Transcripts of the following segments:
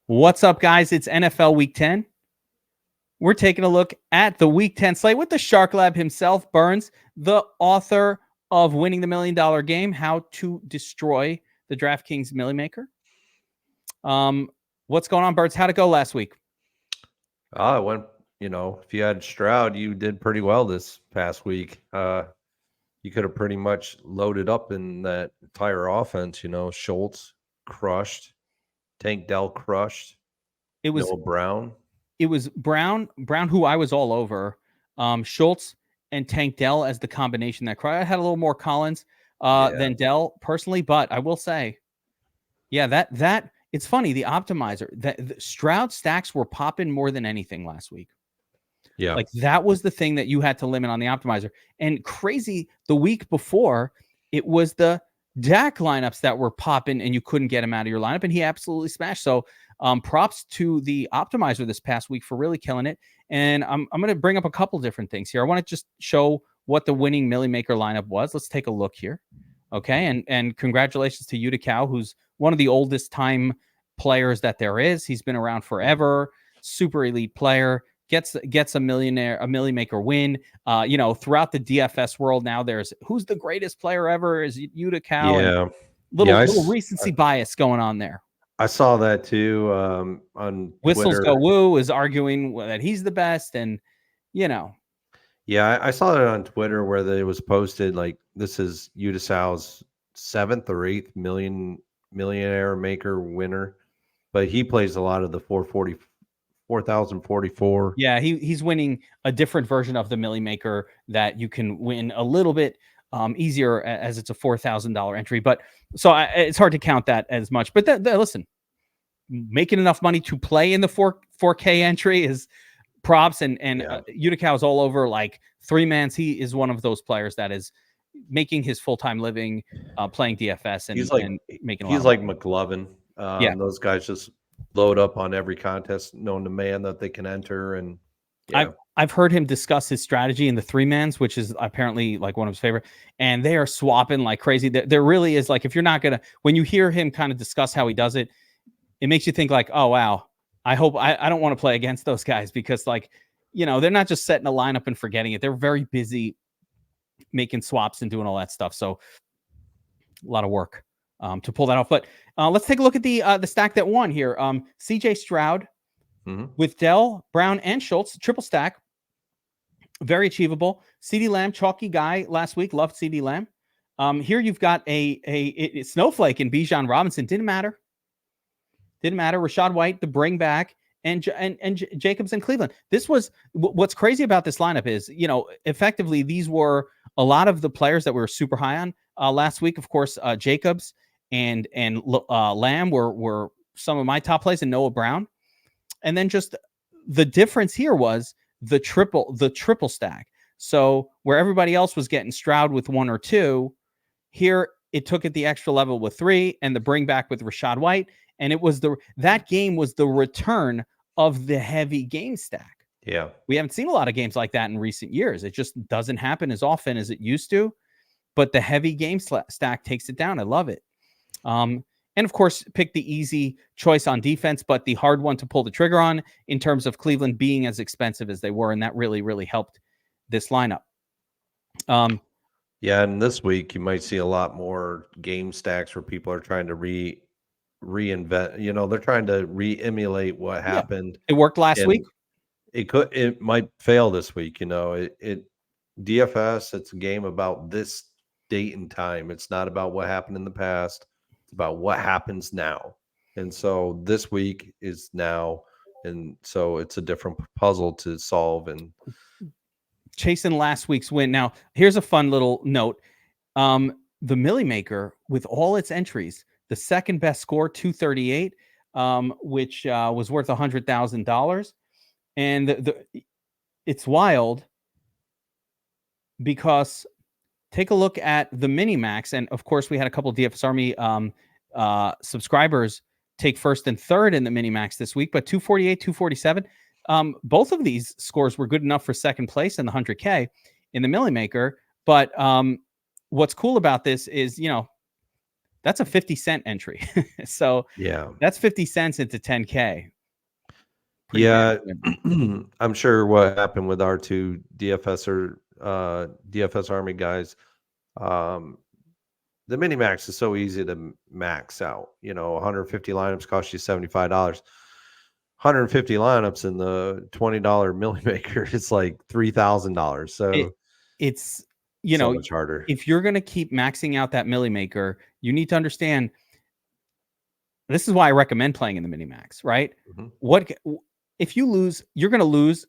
What's up, guys? It's NFL Week 10. We're taking a look at the Week 10 slate with the Shark Lab himself, Burns, the author of Winning the $1 Million Game, How to Destroy the DraftKings Millie Maker. What's going on, Burns? How'd it go last week? It went, if you had Stroud, you did pretty well this past week. You could have pretty much loaded up in that entire offense. Schultz crushed, Tank Dell crushed, It was Noah Brown. It was Brown, who I was all over, Schultz and Tank Dell as the combination that cried. I had a little more Collins than Dell personally, but I will say, yeah, that it's funny. The optimizer, the Stroud stacks were popping more than anything last week. Yeah, like that was the thing that you had to limit on the optimizer. And crazy, the week before, it was the Dak lineups that were popping, and you couldn't get him out of your lineup, and he absolutely smashed. So props to the optimizer this past week for really killing it. And I'm going to bring up a couple different things here. I want to just show what the winning Millie Maker lineup was. Let's take a look here. Okay. And congratulations to Utica, who's one of the oldest time players that there is. He's been around forever. Super elite player. Gets a Millie Maker win. Throughout the DFS world now, there's who's the greatest player ever is Utica. Yeah. Little recency bias going on there. I saw that too on Whistles Twitter. Go Woo is arguing that he's the best, and Yeah, I saw it on Twitter where it was posted like this is Utisau's 7th or 8th millionaire maker winner, but he plays a lot of the 4,044. Yeah, he's winning a different version of the Millie Maker that you can win a little bit easier as it's a $4,000 entry. But so it's hard to count that as much. But listen, making enough money to play in the 4K entry is props, and Utica is all over like 3-mans. He is one of those players that is making his full-time living playing DFS, and making. He's like McLovin. Those guys just load up on every contest known to man that they can enter. And I've heard him discuss his strategy in the 3-mans, which is apparently like one of his favorite, and they are swapping like crazy. There really is, like, if you're not gonna, when you hear him kind of discuss how he does it, it makes you think like, oh wow, I hope I don't want to play against those guys, because they're not just setting a lineup and forgetting it. They're very busy making swaps and doing all that stuff. So a lot of work to pull that off. But let's take a look at the stack that won here. CJ Stroud with Dell, Brown, and Schultz, triple stack. Very achievable. CeeDee Lamb, chalky guy last week. Loved CeeDee Lamb. Here you've got a snowflake in Bijan Robinson. Didn't matter. Rachaad White, the bring back, and Jacobs in Cleveland. This was what's crazy about this lineup is, effectively these were a lot of the players that we were super high on last week. Of course, Jacobs and Lamb were some of my top plays, and Noah Brown. And then just the difference here was the triple stack. So where everybody else was getting Stroud with 1 or 2, here it took it the extra level with 3, and the bring back with Rachaad White. And it was that game was the return of the heavy game stack. Yeah. We haven't seen a lot of games like that in recent years. It just doesn't happen as often as it used to, but the heavy game stack takes it down. I love it. And of course, pick the easy choice on defense, but the hard one to pull the trigger on in terms of Cleveland being as expensive as they were. And that really, really helped this lineup. And this week you might see a lot more game stacks where people are trying to reinvent, they're trying to re-emulate what happened. It worked last week. It might fail this week. DFS, it's a game about this date and time. It's not about what happened in the past. It's about what happens now. And so this week is now. And so it's a different puzzle to solve. And chasing last week's win. Now, here's a fun little note. The Millie Maker, with all its entries, the second best score, 238, which was worth $100,000. And it's wild because take a look at the mini max. And of course, we had a couple of DFS Army subscribers take first and third in the mini max this week, but 248, 247. Both of these scores were good enough for second place in the 100K in the Millie Maker. But what's cool about this is, the that's a 50-cent entry. So Yeah. that's 50 cents into 10K. Pretty Yeah. damn good. I'm sure what happened with our two DFS Army guys. Um, the mini max is so easy to max out. 150 lineups cost you $75. 150 lineups in the $20 milli maker is like $3,000. It So it's so much harder. if you're gonna keep maxing out that milli maker, you need to understand this is why I recommend playing in the mini max, right? Mhm. What if you lose, you're gonna lose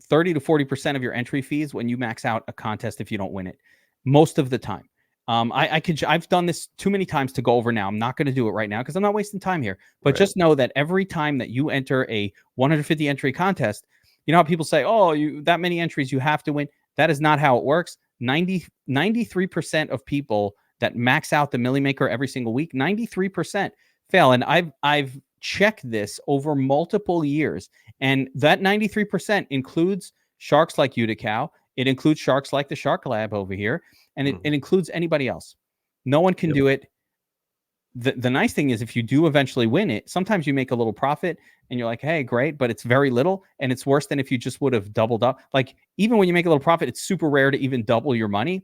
30 to 40% of your entry fees when you max out a contest if you don't win it most of the time. I've done this too many times to go over now. I'm not going to do it right now because I'm not wasting time here. But Right. just know that every time that you enter a 150 entry contest, you know how people say, oh, you that many entries, you have to win. That is not how it works. 93% of people that max out the milli maker every single week, 93% fail. And I've checked this over multiple years. And that 93% includes sharks like Uticow. It includes sharks like the Shark Lab over here. And it Mhm. includes anybody else. No one can Yep. do it. The nice thing is if you do eventually win it, sometimes you make a little profit and you're like, hey, great, but it's very little. And it's worse than if you just would have doubled up. Like even when you make a little profit, it's super rare to even double your money.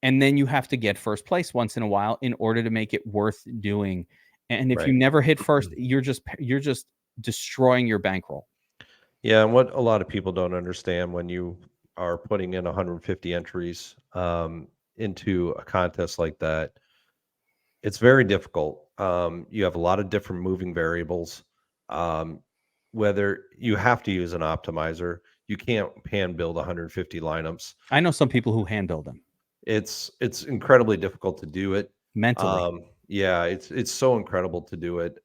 And then you have to get first place once in a while in order to make it worth doing. And if you Right. never hit first, you're just destroying your bankroll. Yeah, and what a lot of people don't understand when you are putting in 150 entries into a contest like that, it's very difficult. You have a lot of different moving variables. Um, whether you have to use an optimizer, you can't hand build 150 lineups. I know some people who hand build them It's incredibly difficult to do it. mentally. Yeah, it's so incredible to do it.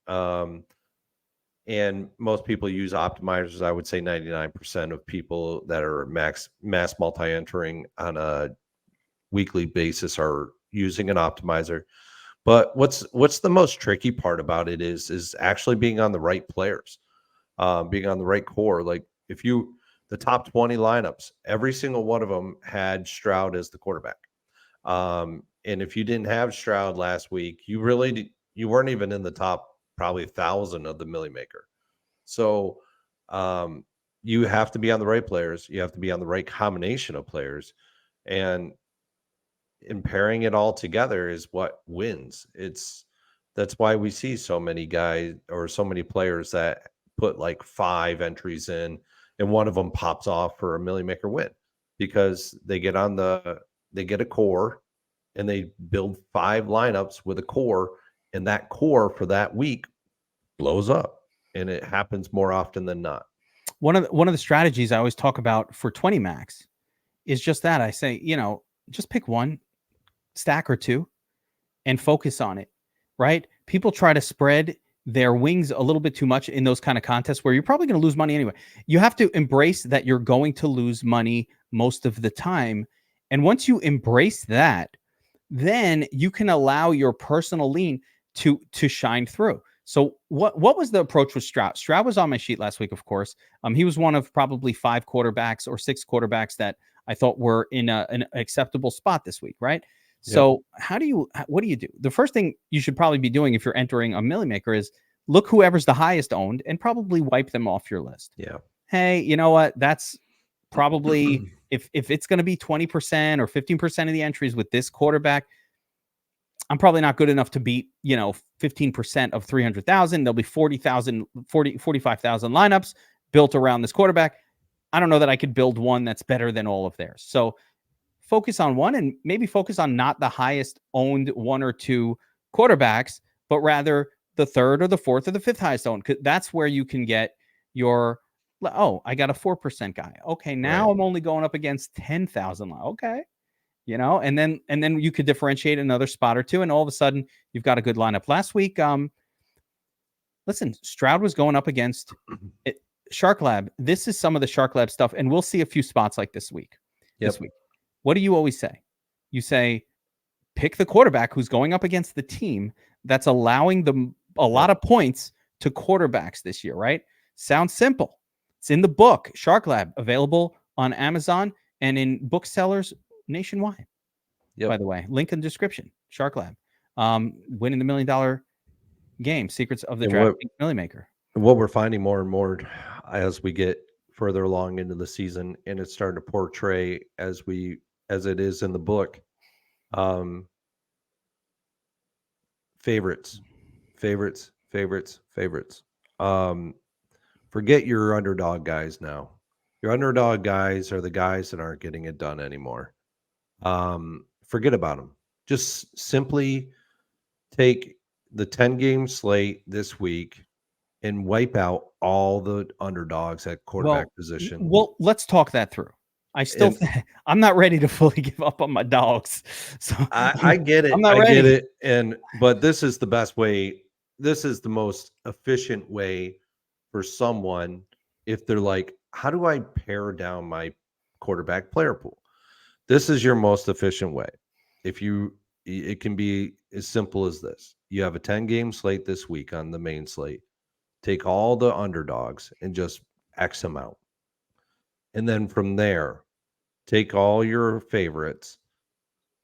And most people use optimizers. I would say 99% of people that are mass multi-entering on a weekly basis are using an optimizer. But what's the most tricky part about it is actually being on the right players, being on the right core. Like if you the top 20 lineups, every single one of them had Stroud as the quarterback. And if you didn't have Stroud last week, you weren't even in the top probably 1,000 of the milli maker. So um, you have to be on the right players. You have to be on the right combination of players, and pairing it all together is what wins. That's why we see so many guys or so many players that put like 5 entries in, and one of them pops off for a milli maker win because they get a core and they build 5 lineups with a core, and that core for that week blows up, and it happens more often than not. One of the strategies I always talk about for 20 max is just that. I say, just pick one stack or two and focus on it, right? People try to spread their wings a little bit too much in those kind of contests where you're probably going to lose money anyway. You have to embrace that you're going to lose money most of the time. And once you embrace that, then you can allow your personal lean to shine through. So what was the approach with Stroud? Stroud was on my sheet last week, of course. He was one of probably 5 quarterbacks or 6 quarterbacks that I thought were in an acceptable spot this week, right? Yep. So what do you do? The first thing you should probably be doing if you're entering a milli maker is look whoever's the highest owned and probably wipe them off your list. Yeah. Hey, you know what? That's probably if it's going to be 20% or 15% of the entries with this quarterback, I'm probably not good enough to beat, 15% of 300,000. There'll be 45,000 lineups built around this quarterback. I don't know that I could build one that's better than all of theirs. So focus on one and maybe focus on not the highest owned 1 or 2 quarterbacks, but rather the 3rd or the 4th or the 5th highest owned. That's where you can get your, oh, I got a 4% guy. Okay, Right. now I'm only going up against 10,000. Okay. And then you could differentiate another spot or two, and all of a sudden you've got a good lineup. Last week, listen, Stroud was going up against it, Shark Lab. This is some of the Shark Lab stuff, and we'll see a few spots like this week. This Yep. week, what do you always say? You say pick the quarterback who's going up against the team that's allowing them a lot of points to quarterbacks this year, right? Sounds simple. It's in the book, Shark Lab, available on Amazon and in booksellers nationwide. By Yep. the way, link in the description, Shark Lab. winning the $1 million game, secrets of the And DraftKings Millie Maker. what we're finding more and more as we get further along into the season, and it's starting to portray as it is in the book, favorites. Forget your underdog guys now. Your underdog guys are the guys that aren't getting it done anymore. Forget about them. Just simply take the 10-game slate this week and wipe out all the underdogs at quarterback position. Well, let's talk that through. I'm not ready to fully give up on my dogs. So I get it. I'm not I get ready. it. But this is the best way. This is the most efficient way for someone if they're like, how do I pare down my quarterback player pool? This is your most efficient way. It can be as simple as this. You have a 10-game slate this week on the main slate. Take all the underdogs and just X them out. And then from there, take all your favorites.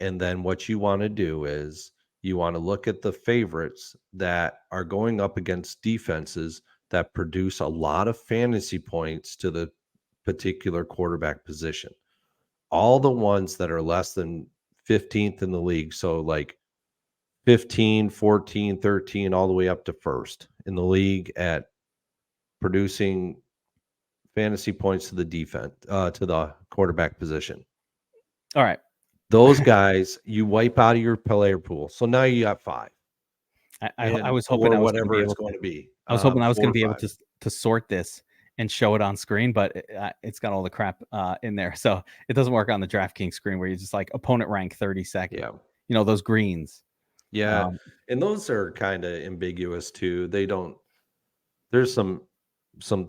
And then what you want to do is you want to look at the favorites that are going up against defenses that produce a lot of fantasy points to the particular quarterback position. All the ones that are less than 15th in the league. So like 15, 14, 13, all the way up to first in the league at producing fantasy points to the defense, to the quarterback position. All right. Those guys, you wipe out of your player pool. So now you got 5. I was hoping I was going to be able going to be. I was hoping I was going to be able 5. to sort this and show it on screen, but it's got all the crap in there. So it doesn't work on the DraftKings screen where you just like opponent rank 32nd. Yeah. You know, those greens. Yeah. And those are kind of ambiguous too. They don't, there's some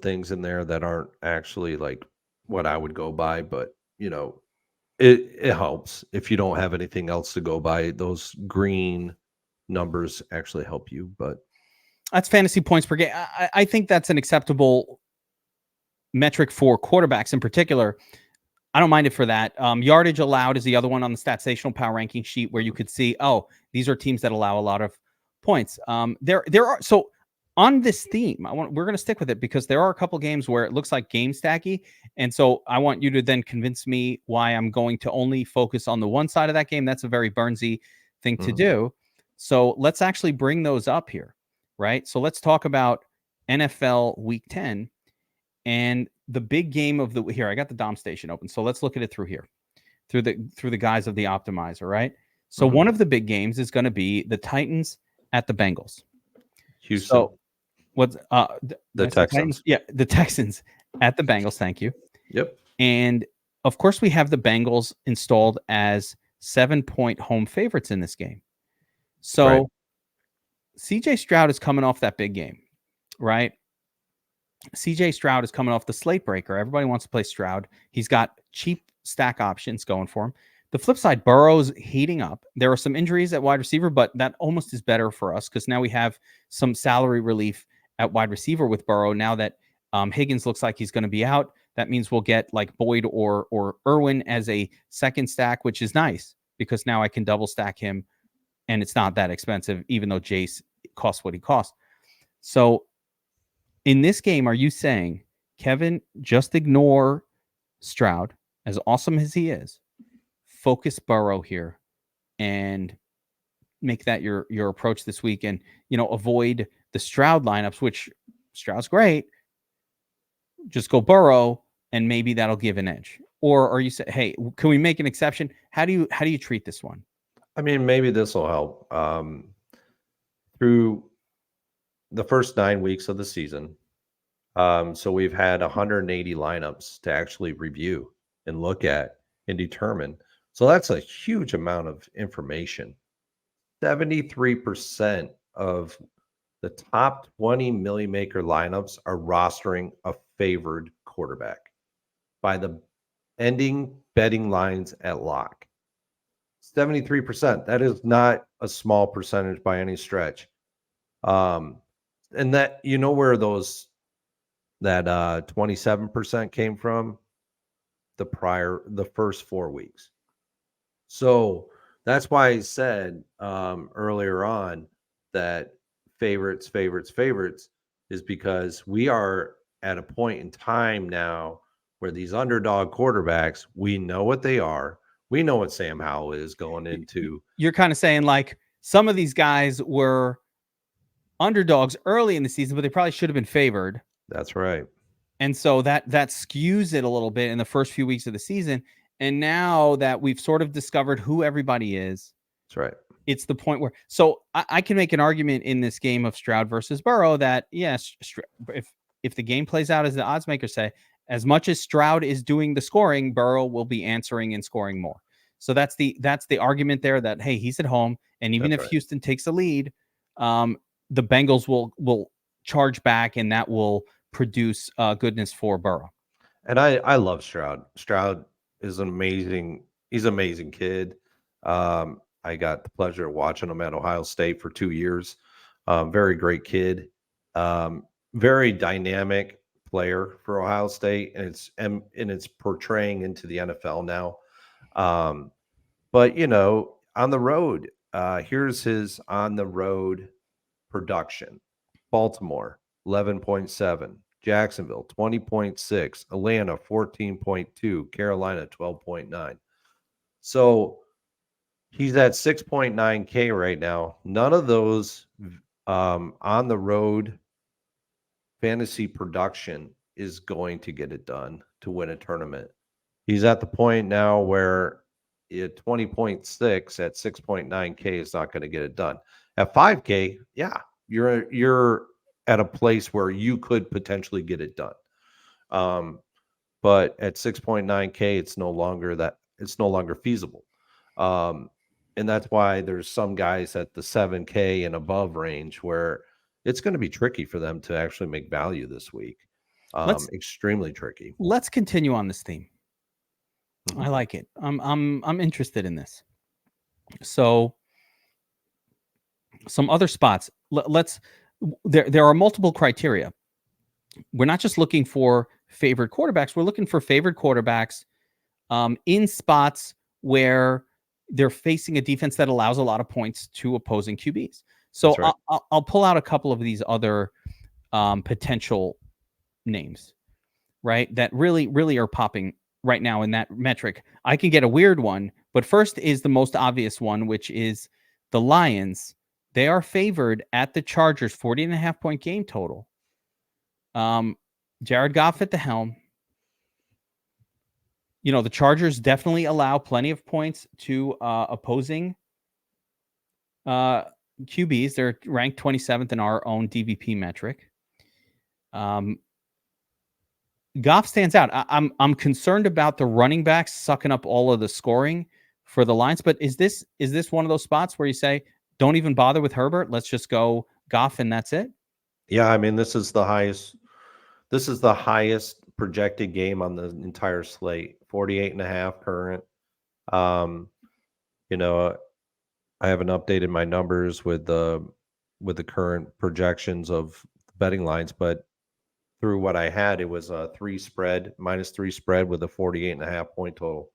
things in there that aren't actually like what I would go by, but you know, it helps if you don't have anything else to go by. Those green numbers actually help you, but that's fantasy points per game. I think that's an acceptable metric for quarterbacks in particular. I don't mind it for that. Yardage allowed is the other one on the Statsational Power Ranking sheet where you could see, oh, these are teams that allow a lot of points. There are so on this theme. We're going to stick with it because there are a couple games where it looks like game stacky, and so I want you to then convince me why I'm going to only focus on the one side of that game. That's a very Burnsy thing to do. So let's actually bring those up here, right? So let's talk about NFL Week 10 and the big game of the here. I got the Dom station open, so let's look at it through here, through the guise of the optimizer, right? So one of the big games is going to be the Titans at the Bengals. Houston. So what's the Texans? Yeah, the Texans at the Bengals. Thank you. Yep. And of course, we have the Bengals installed as 7-point home favorites in this game. So Right. CJ Stroud is coming off that big game, right? CJ Stroud is coming off the slate breaker. Everybody wants to play Stroud. He's got cheap stack options going for him. The flip side, Burrow's heating up. There are some injuries at wide receiver, but that almost is better for us because now we have some salary relief at wide receiver with Burrow. Now that Higgins looks like he's going to be out, that means we'll get like Boyd or Irwin as a second stack, which is nice because now I can double stack him and it's not that expensive, even though Jace costs what he costs. So in this game, are you saying, Kevin, just ignore Stroud, as awesome as he is, focus Burrow here and make that your approach this week and, avoid the Stroud lineups, which Stroud's great. Just go Burrow and maybe that'll give an edge. Or are you say, hey, can we make an exception? How do you treat this one? I mean, maybe this will help. Through the first 9 weeks of the season, so we've had 180 lineups to actually review and look at and determine. So that's a huge amount of information. 73% of the top 20 Millie Maker lineups are rostering a favored quarterback by the ending betting lines at lock. 73%. That is not a small percentage by any stretch. And that, where that 27% came from? The first 4 weeks. So That's why I said earlier on that favorites is because we are at a point in time now where these underdog quarterbacks, we know what they are. We know what Sam Howell is going into. You're kind of saying like some of these guys were underdogs early in the season, but they probably should have been favored. That's right. And so that skews it a little bit in the first few weeks of the season. And now that we've sort of discovered who everybody is, That's right. it's the point where, so I can make an argument in this game of Stroud versus Burrow that yes, if the game plays out as the odds makers say, as much as Stroud is doing the scoring, Burrow will be answering and scoring more. So that's the argument there that, hey, he's at home, and even That's if right. Houston takes the lead, the Bengals will charge back, and that will produce goodness for Burrow. And I love Stroud. Stroud is he's an amazing kid. I got the pleasure of watching him at Ohio State for 2 years. Very great kid. Very dynamic player for Ohio State, and it's portraying into the NFL now. But on the road, here's his on the road production: Baltimore 11.7, Jacksonville 20.6, Atlanta 14.2, Carolina 12.9. So he's at 6.9K right now. None of those on the road fantasy production is going to get it done to win a tournament. He's at the point now where at 20.6 at 6.9K is not going to get it done. At 5K, yeah, you're at a place where you could potentially get it done. But at 6.9K, it's no longer feasible. And that's why there's some guys at the 7K and above range where it's going to be tricky for them to actually make value this week. Extremely tricky. Let's continue on this theme. I like it. I'm interested in this. So some other spots. There are multiple criteria. We're not just looking for favored quarterbacks. We're looking for favored quarterbacks in spots where they're facing a defense that allows a lot of points to opposing QBs. So right. I'll pull out a couple of these other potential names, right? That really are popping right now in that metric. I can get a weird one, but first is the most obvious one, which is the Lions. They are favored at the Chargers, 40.5-point game total. Jared Goff at the helm. The Chargers definitely allow plenty of points to opposing QBs. They're ranked 27th in our own DVP metric. Goff stands out. I'm concerned about the running backs sucking up all of the scoring for the Lions. But is this one of those spots where you say, don't even bother with Herbert, let's just go Goff and that's it? Yeah, I mean, this is the highest projected game on the entire slate. 48.5 current. I haven't updated my numbers with the current projections of betting lines, but through what I had, it was a -3 spread with a 48.5-point total.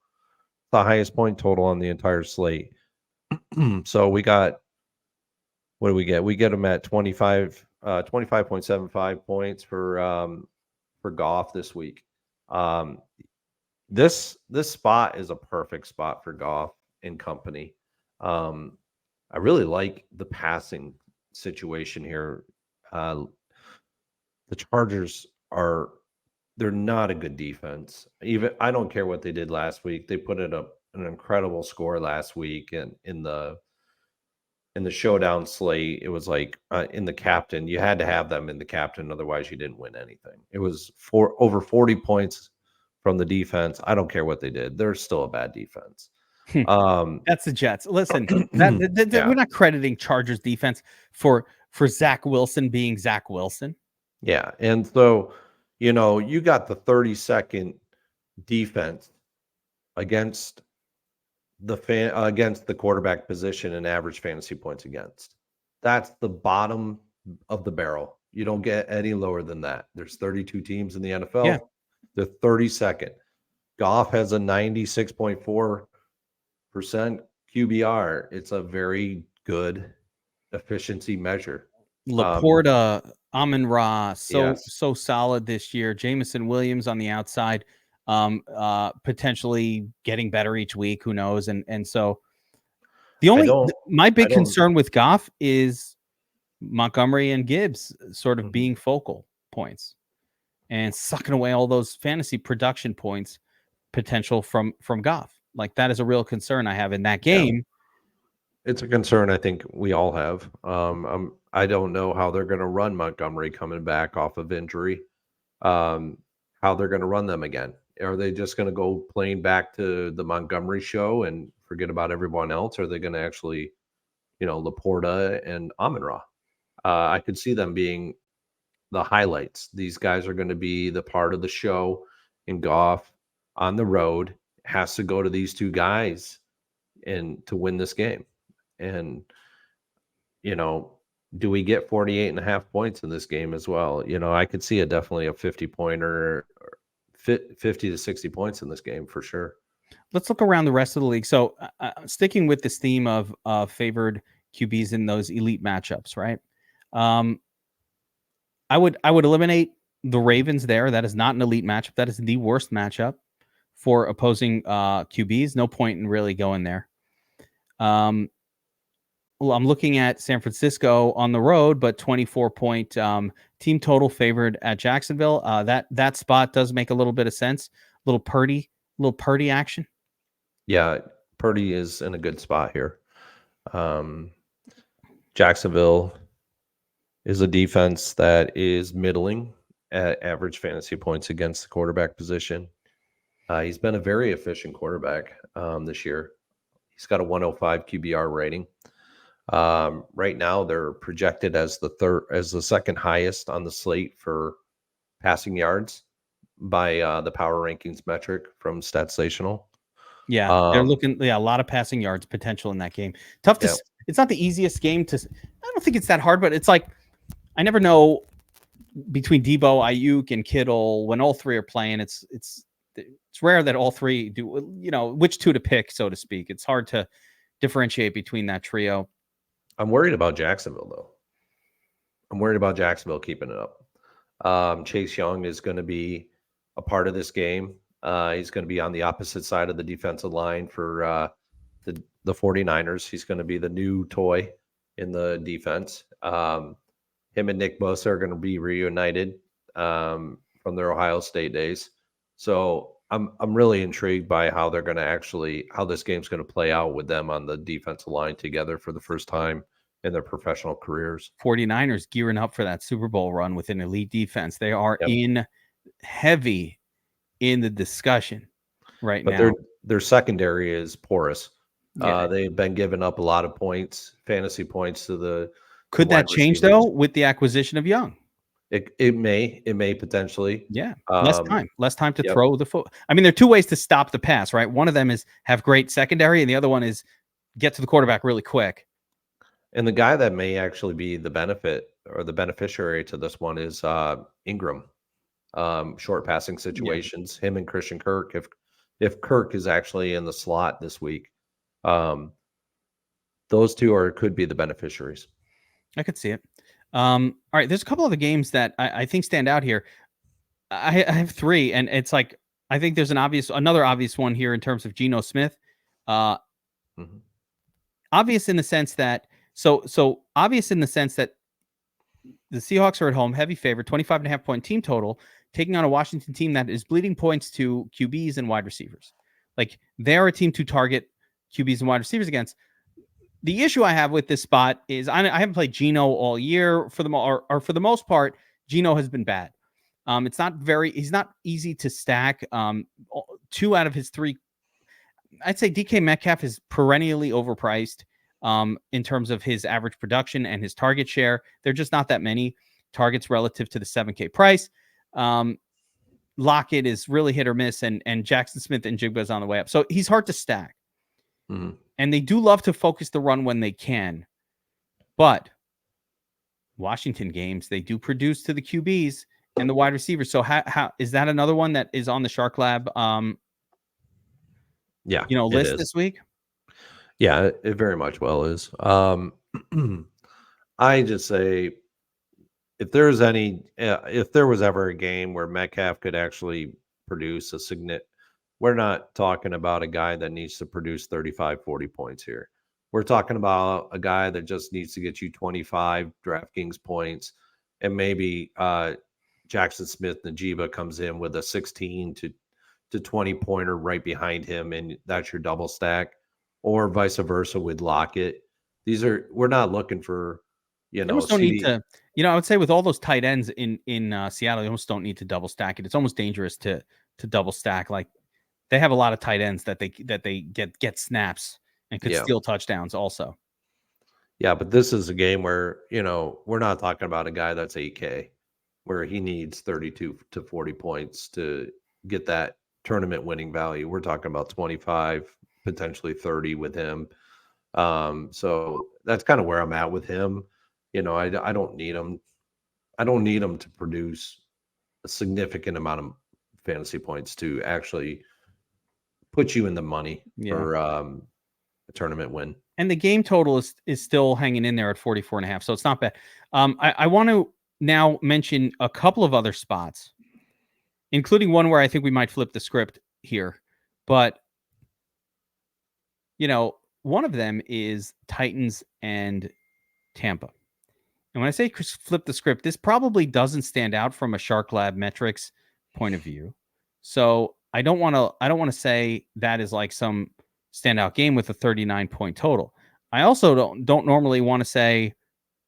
The highest point total on the entire slate. So we got, what do we get? We get them at 25.75 points for Goff this week. This spot is a perfect spot for Goff and company. I really like the passing situation here. The Chargers they're not a good defense. Even I don't care what they did last week. They put it up an incredible score last week, and in the showdown slate, it was like in the captain, you had to have them in the captain, otherwise you didn't win anything. It was over 40 points from the defense. I don't care what they did; they're still a bad defense. That's the Jets. Listen, we're not crediting Chargers defense for Zach Wilson being Zach Wilson. Yeah, and so you got the 32nd defense against the quarterback position in average fantasy points against. That's the bottom of the barrel. You don't get any lower than that. There's 32 teams in the NFL. Yeah. The 32nd. Goff has a 96.4% QBR. It's a very good efficiency measure. Laporta, Amon-Ra, Yes. so solid this year. Jameson Williams on the outside, potentially getting better each week. Who knows? And so my I big don't. concern with Goff is Montgomery and Gibbs sort of Mhm. being focal points and sucking away all those fantasy production points potential from Goff. Like that is a real concern I have in that Yeah. game. It's a concern I think we all have. I don't know how they're going to run Montgomery coming back off of injury. How they're going to run them again? Are they just going to go playing back to the Montgomery show and forget about everyone else? Or are they going to actually, Laporta and Amon-Ra? I could see them being the highlights. These guys are going to be the part of the show. And Goff on the road has to go to these two guys and to win this game. And, do we get 48.5 points in this game as well? I could see definitely a 50-pointer, 50 to 60 points in this game for sure. Let's look around the rest of the league. So sticking with this theme of favored QBs in those elite matchups, right? I would eliminate the Ravens there. That is not an elite matchup. That is the worst matchup for opposing QBs. No point in really going there. Well, I'm looking at San Francisco on the road, but 24-point team total favored at Jacksonville. That spot does make a little bit of sense. Little Purdy action. Yeah, Purdy is in a good spot here. Jacksonville is a defense that is middling at average fantasy points against the quarterback position. He's been a very efficient quarterback this year. He's got a 105 QBR rating. Right now, they're projected as the second highest on the slate for passing yards by the power rankings metric from Statsational. Yeah, they're looking. Yeah, a lot of passing yards potential in that game. Tough to. Yeah. It's not the easiest game to. I don't think it's that hard, but it's like I never know between Debo, Ayuk, and Kittle when all three are playing. It's rare that all three do. Which two to pick, so to speak. It's hard to differentiate between that trio. I'm worried about Jacksonville, though. I'm worried about Jacksonville keeping it up. Chase Young is going to be a part of this game. He's going to be on the opposite side of the defensive line for the 49ers. He's going to be the new toy in the defense. Him and Nick Bosa are going to be reunited from their Ohio State days. So I'm really intrigued by how they're going to how this game's going to play out with them on the defensive line together for the first time in their professional careers. 49ers gearing up for that Super Bowl run with an elite defense. They are heavy in the discussion right now. But their secondary is porous. Yeah. They've been giving up a lot of fantasy points to the. Could that change though with the acquisition of Young? It may potentially. Yeah, less time to throw the foot. I mean, there are two ways to stop the pass, right? One of them is have great secondary, and the other one is get to the quarterback really quick. And the guy that may actually be the benefit or the beneficiary to this one is Ingram. Short passing situations. Him and Christian Kirk. If Kirk is actually in the slot this week, those two could be the beneficiaries. I could see it. All right, there's a couple of the games that I think stand out here. I have three, and it's like I think there's another obvious one here in terms of Geno Smith. Obvious in the sense that obvious in the sense that the Seahawks are at home, heavy favorite, 25.5 point team total, taking on a Washington team that is bleeding points to QBs and wide receivers. Like they're a team to target QBs and wide receivers against. The issue I have with this spot is I haven't played Geno all year for the most part. Geno has been bad. He's not easy to stack. Two out of his three, I'd say DK Metcalf is perennially overpriced in terms of his average production and his target share. There are just not that many targets relative to the 7K price. Lockett is really hit or miss, and Jackson Smith and Jigba is on the way up. So he's hard to stack. And they do love to focus the run when they can. But Washington games, they do produce to the QBs and the wide receivers. So how is that another one that is on the Shark Lab list this week? Yeah, it very much well is. I just say if if there was ever a game where Metcalf could actually produce a significant, we're not talking about a guy that needs to produce 35, 40 points here. We're talking about a guy that just needs to get you 25 DraftKings points, and maybe Jackson Smith Najiba comes in with a 16 to 20 pointer right behind him, and that's your double stack, or vice versa with Lockett. We're not looking for, You almost don't need CD. to, I would say with all those tight ends in Seattle, you almost don't need to double stack it. It's almost dangerous to double stack. Like they have a lot of tight ends that they get snaps and could Yeah. steal touchdowns also. Yeah, but this is a game where, we're not talking about a guy that's 8K where he needs 32 to 40 points to get that tournament winning value. We're talking about 25, potentially 30 with him. So that's kind of where I'm at with him. I don't need him. I don't need him to produce a significant amount of fantasy points to actually put you in the money Yeah. for a tournament win. And the game total is still hanging in there at 44.5. So it's not bad. I want to now mention a couple of other spots, including one where I think we might flip the script here. But, one of them is Titans and Tampa. And when I say flip the script, this probably doesn't stand out from a Shark Lab metrics point of view. So I don't want to say that is like some standout game with a 39-point total. I also don't normally want to say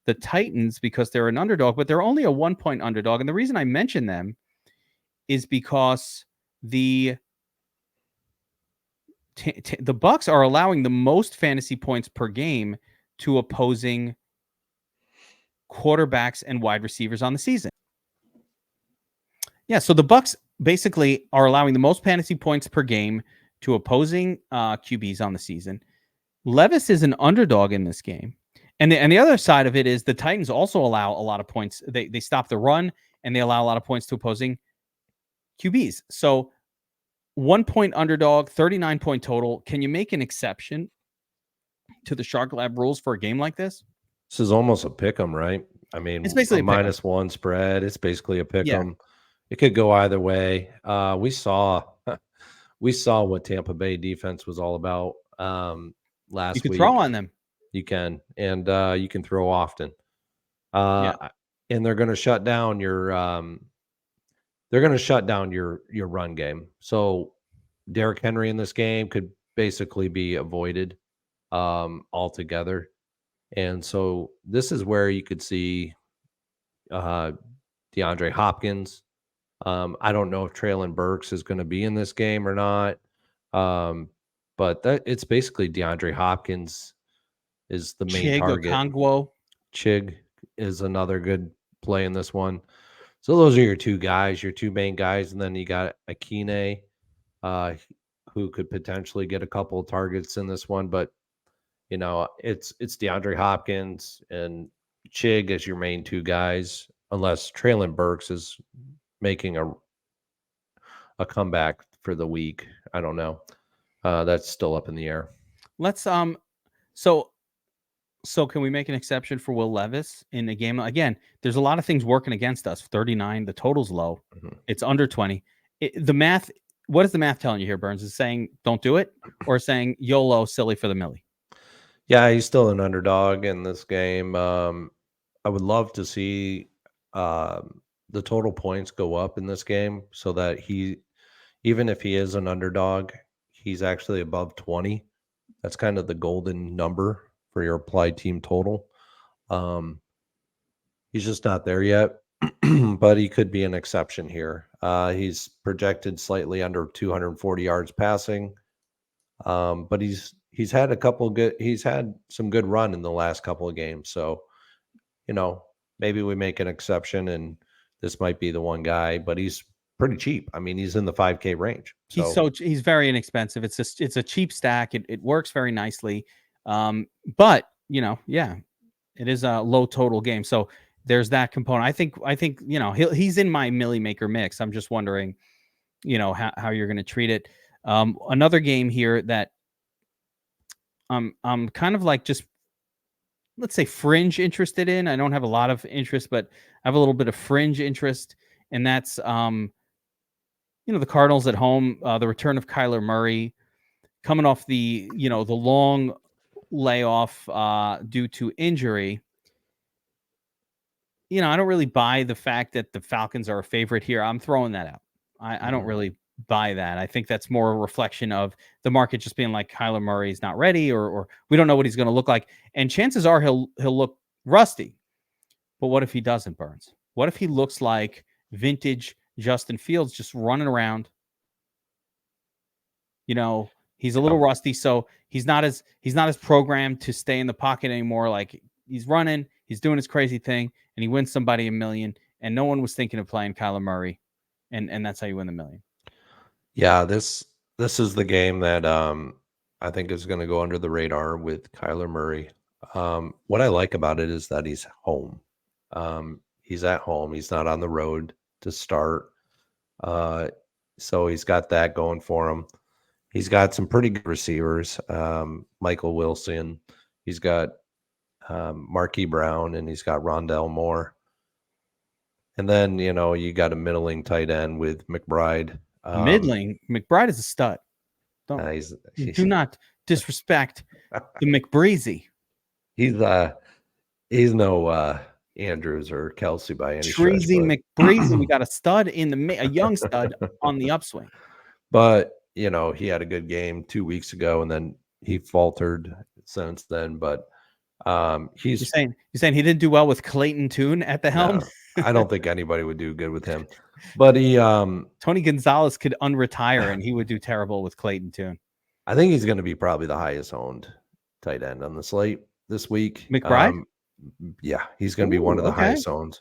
the Titans because they're an underdog, but they're only a 1-point underdog. And the reason I mention them is because the Bucs are allowing the most fantasy points per game to opposing quarterbacks and wide receivers on the season. Yeah, so the Bucs basically are allowing the most fantasy points per game to opposing QBs on the season. Levis is an underdog in this game. And the other side of it is the Titans also allow a lot of points. They stop the run and they allow a lot of points to opposing QBs. So 1-point underdog, 39-point total. Can you make an exception to the Shark Lab rules for a game like this? This is almost a pick 'em, right? I mean, It's basically a a pick 'em. -1 spread. It's basically a pick Yeah. 'em. It could go either way. We saw we saw what Tampa Bay defense was all about You last could throw week. on them. You can, and you can throw often. Yeah. And they're going to shut down your run game. So Derrick Henry in this game could basically be avoided altogether. And so this is where you could see DeAndre Hopkins. I don't know if Traylon Burks is going to be in this game or not. But it's basically DeAndre Hopkins is the main Chig target. Okongwu. Chig is another good play in this one. So those are your two guys, your two main guys, and then you got Akine, who could potentially get a couple of targets in this one. But it's DeAndre Hopkins and Chig as your main two guys, unless Traylon Burks is making a comeback for the week. I don't know. That's still up in the air. Let's so can we make an exception for Will Levis in a game? Again, there's a lot of things working against us. 39, the total's low. Mhm. It's under 20. The math, what is the math telling you here, Burns? Is saying don't do it or saying YOLO, silly for the millie? Yeah, he's still an underdog in this game. I would love to see the total points go up in this game so that even if he is an underdog, he's actually above 20. That's kind of the golden number for your applied team total. He's just not there yet, but he could be an exception here. He's projected slightly under 240 yards passing, but he's had he's had some good run in the last couple of games. So, maybe we make an exception and this might be the one guy, but he's pretty cheap. I mean, he's in the 5K range. So He's very inexpensive. It's a cheap stack. It works very nicely. But yeah, it is a low total game. So there's that component. I think he's in my millie maker mix. I'm just wondering, how you're going to treat it. Another game here that I'm kind of like just, let's say, fringe interested in. I don't have a lot of interest, but I have a little bit of fringe interest, and that's the Cardinals at home, the return of Kyler Murray coming off the long layoff due to injury. I don't really buy the fact that the Falcons are a favorite here. I'm throwing that out. I don't really buy that. I think that's more a reflection of the market just being like Kyler Murray's not ready, or we don't know what he's going to look like. And chances are he'll look rusty. But what if he doesn't, Burns? What if he looks like vintage Justin Fields, just running around? He's a little rusty, so he's not as programmed to stay in the pocket anymore. Like, he's running, he's doing his crazy thing, and he wins somebody $1 million, and no one was thinking of playing Kyler Murray, and that's how you win the $1 million. Yeah, this is the game that I think is going to go under the radar with Kyler Murray. What I like about it is that he's home. He's at home. He's not on the road to start. So he's got that going for him. He's got some pretty good receivers. Michael Wilson. He's got Marquise Brown, and he's got Rondell Moore. And then, you got a middling tight end with McBride. Middling? McBride is a stud. Do not disrespect the McBreezy. He's no Andrews or Kelsey by any Treasy stretch. McBreezy. We got a stud a young stud on the upswing. But, he had a good game 2 weeks ago, and then he faltered since then. But you're saying he didn't do well with Clayton Tune at the helm? No, I don't think anybody would do good with him. But Tony Gonzalez could unretire, and he would do terrible with Clayton Tune. I think he's going to be probably the highest owned tight end on the slate this week. McBride? Yeah, he's going to be one of the highest owned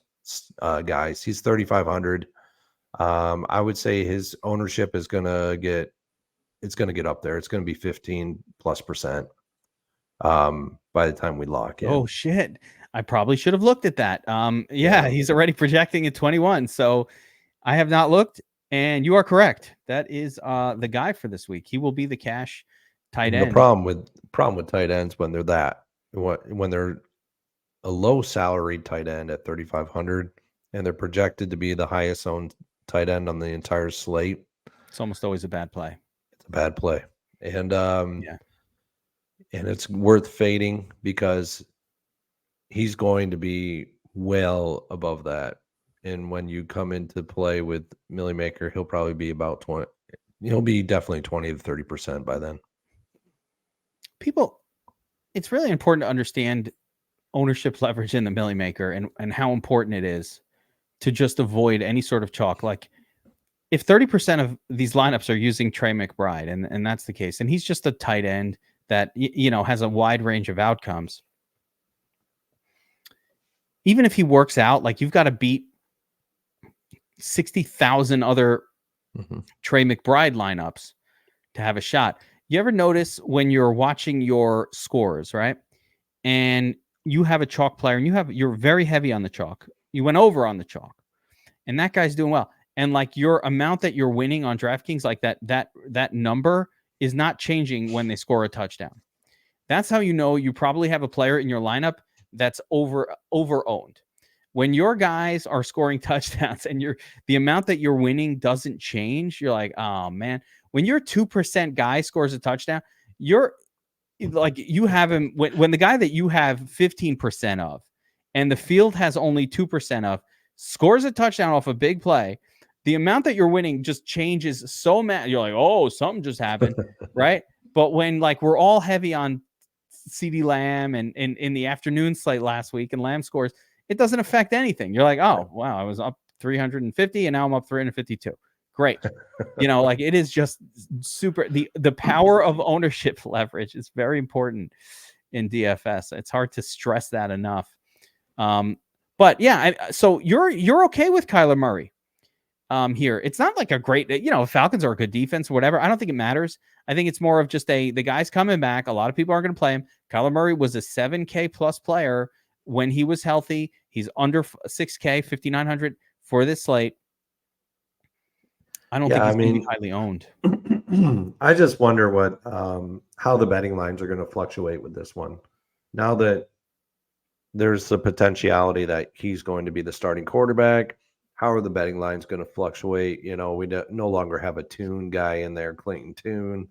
guys. He's 3,500. I would say his ownership is going to get up there. It's going to be 15+% by the time we lock in. Oh shit. I probably should have looked at that. He's already projecting at 21. So I have not looked, and you are correct. That is the guy for this week. He will be the cash tight end. The problem with tight ends when they're a low salaried tight end at 3,500, and they're projected to be the highest owned tight end on the entire slate, it's almost always a bad play. It's a bad play. And and it's worth fading because he's going to be well above that. And when you come into play with Millie Maker, he'll probably be about 20. He'll be definitely 20 to 30% by then. It's really important to understand ownership leverage in the Millie Maker and how important it is to just avoid any sort of chalk. Like, if 30% of these lineups are using Trey McBride, and that's the case, and he's just a tight end that has a wide range of outcomes. Even if he works out, like, you've got to beat 60,000 other Trey McBride lineups to have a shot. You ever notice when you're watching your scores, right? And you have a chalk player, and you're very heavy on the chalk. You went over on the chalk, and that guy's doing well. And like, your amount that you're winning on DraftKings, like that number is not changing when they score a touchdown. That's how you probably have a player in your lineup that's over-owned. When your guys are scoring touchdowns and the amount that you're winning doesn't change, you're like, oh man. When your 2% guy scores a touchdown, you're like, you have him when the guy that you have 15% of and the field has only 2% of scores a touchdown off a big play, the amount that you're winning just changes so mad. You're like, oh, something just happened, right? But when, like, we're all heavy on CeeDee Lamb and in the afternoon slate last week, and Lamb scores, it doesn't affect anything. You're like, oh, wow, I was up 350 and now I'm up 352. Great. Like, it is just super. The power of ownership leverage is very important in DFS. It's hard to stress that enough. But yeah, so you're okay with Kyler Murray here. It's not like a great, Falcons are a good defense or whatever. I don't think it matters. I think it's more of just the guy's coming back. A lot of people are going to play him. Kyler Murray was a 7K plus player when he was healthy. He's under 6K, 5,900 for this slate. I don't think he's going to be highly owned. I just wonder what how the betting lines are going to fluctuate with this one. Now that there's the potentiality that he's going to be the starting quarterback, how are the betting lines going to fluctuate? You know, we no longer have a Tune guy in there, Clayton Tune.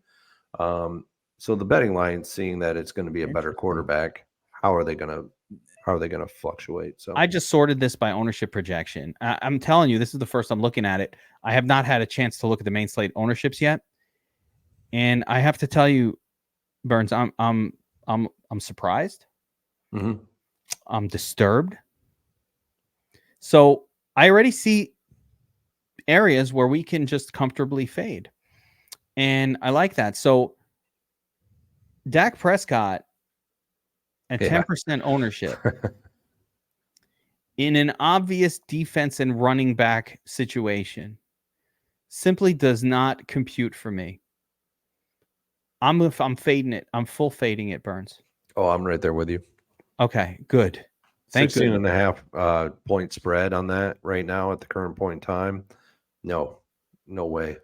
So the betting line, seeing that it's going to be a better quarterback, how are they going to fluctuate? So I just sorted this by ownership projection. I'm telling you, this is the first I'm looking at it. I have not had a chance to look at the main slate ownerships yet, and I have to tell you, Burns, I'm surprised. Mhm. I'm disturbed. So I already see areas where we can just comfortably fade, and I like that. So Dak Prescott at Yeah. 10% ownership in an obvious defense and running back situation simply does not compute for me. I'm fading it. I'm full fading it, Burns. Oh, I'm right there with you. Okay, good. Thank 16 goodness. and a half point spread on that right now at the current point in time. No way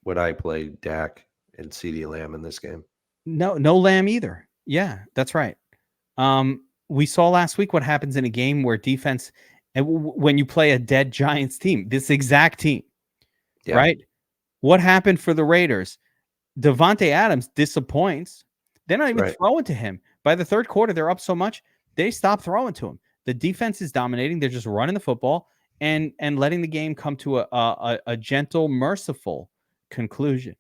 would I play Dak and CeeDee Lamb in this game. No Lamb either. Yeah, that's right. We saw last week what happens in a game where defense, and when you play a dead Giants team, this exact team, Yeah. right? What happened for the Raiders? Devontae Adams disappoints. They're not even Right. throwing to him. By the third quarter, they're up so much, they stop throwing to him. The defense is dominating. They're just running the football and letting the game come to a gentle, merciful conclusion.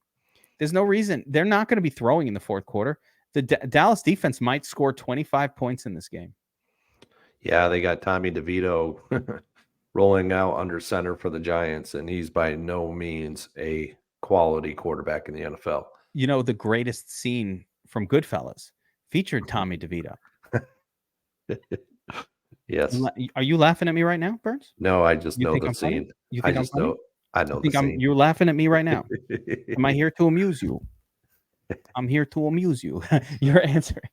There's no reason. They're not going to be throwing in the fourth quarter. The Dallas defense might score 25 points in this game. Yeah, they got Tommy DeVito rolling out under center for the Giants, and he's by no means a quality quarterback in the NFL. You know, the greatest scene from Goodfellas featured Tommy DeVito. Yes. Are you laughing at me right now, Burns? No, I just You know think the I'm funny? scene. You I think I'm just funny? know. I know You the think scene. you're laughing at me right now? Am I here to amuse you? I'm here to amuse you. You're answering.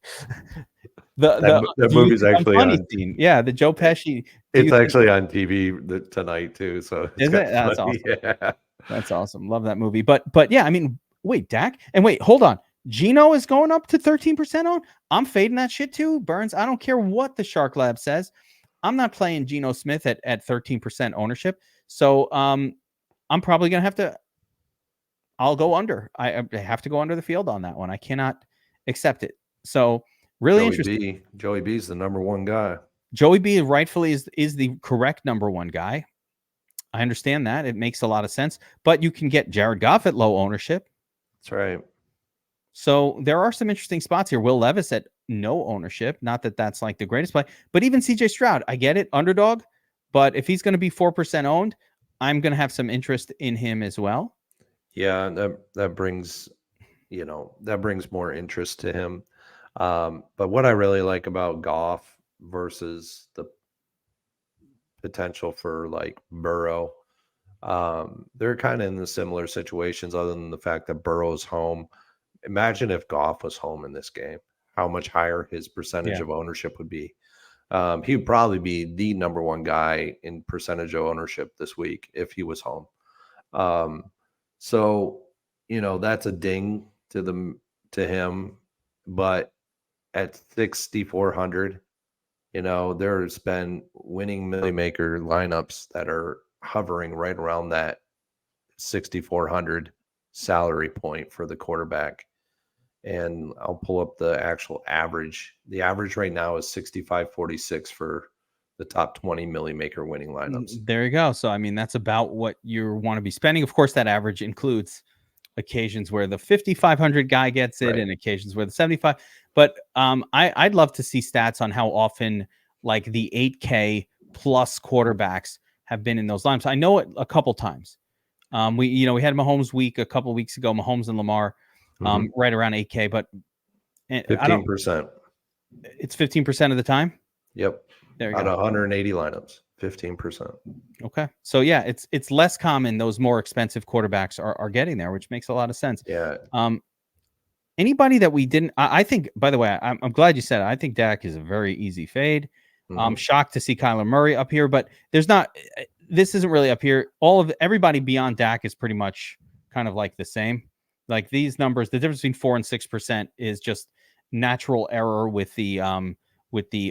That Do you movie's think I'm actually funny on. scene? Yeah, the Joe Pesci. It's actually on TV tonight too, so it's Is kind it? of That's funny. awesome. Yeah. That's awesome. Love that movie. But yeah, I mean, wait, Dak, and wait, hold on. Gino is going up to 13% on. I'm fading that shit too, Burns. I don't care what the Shark Lab says. I'm not playing Geno Smith at 13% ownership. So I'm probably gonna have to. I'll go under. I have to go under the field on that one. I cannot accept it. So really interesting. Joey B's the number one guy. Joey B rightfully is the correct number one guy. I understand that. It makes a lot of sense. But you can get Jared Goff at low ownership. That's right. So there are some interesting spots here. Will Levis at no ownership. Not that that's like the greatest play, but even CJ Stroud, I get it, underdog. But if he's going to be 4% owned, I'm going to have some interest in him as well. Yeah, that brings more interest to him. But what I really like about Goff versus the potential for like Burrow, they're kind of in the similar situations, other than the fact that Burrow's home. Imagine if Goff was home in this game, how much higher his percentage of ownership would be. He would probably be the number one guy in percentage of ownership this week if he was home. So, that's a ding to him, but at 6,400, there's been winning million maker lineups that are hovering right around that 6,400 salary point for the quarterback. And I'll pull up the actual average. The average right now is 65.46 for the top 20 million maker winning lineups. There you go. So, I mean, that's about what you want to be spending. Of course, that average includes occasions where the 5,500 guy gets it, Right. and occasions where the 75. But I'd love to see stats on how often like the 8K plus quarterbacks have been in those lineups. I know it a couple times. We had Mahomes week a couple weeks ago, Mahomes and Lamar, right around 8K, but 15%. It's 15% of the time. Yep. There you Out go. of 180 lineups, 15%. Okay. So yeah, it's less common those more expensive quarterbacks are getting there, which makes a lot of sense. Yeah. Anybody that we didn't, I think, by the way, I'm glad you said it. I think Dak is a very easy fade. I'm shocked to see Kyler Murray up here, but this isn't really up here. Everybody beyond Dak is pretty much kind of like the same. Like these numbers, the difference between 4 and 6% is just natural error with the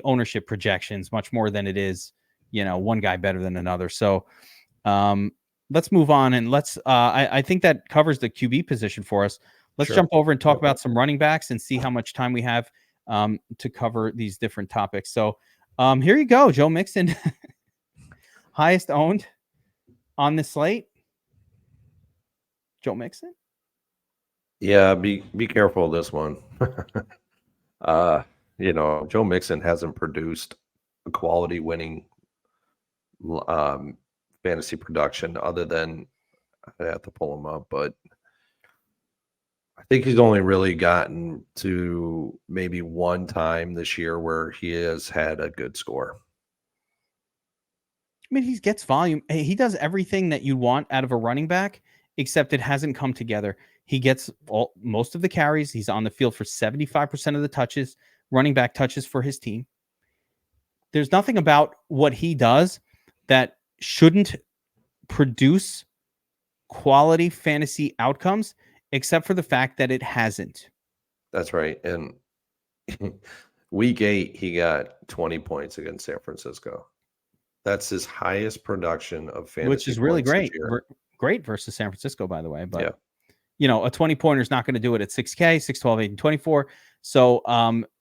ownership projections, much more than it is, one guy better than another. So let's move on and I think that covers the QB position for us. Let's Sure. jump over and talk about some running backs and see how much time we have to cover these different topics. So here you go, Joe Mixon, highest owned on the slate. Joe Mixon. Yeah, be careful of this one. Joe Mixon hasn't produced a quality winning fantasy production other than I have to pull him up, but I think he's only really gotten to maybe one time this year where he has had a good score. I mean, he gets volume. He does everything that you want out of a running back, except it hasn't come together. He gets most of the carries. He's on the field for 75% of the touches, running back touches for his team. There's nothing about what he does that shouldn't produce quality fantasy outcomes, except for the fact that it hasn't. That's right. And week 8, he got 20 points against San Francisco. That's his highest production of fantasy, which is really great. Great versus San Francisco, by the way. But a 20-pointer is not going to do it at 6K, 6, 12, 8, and 24. So,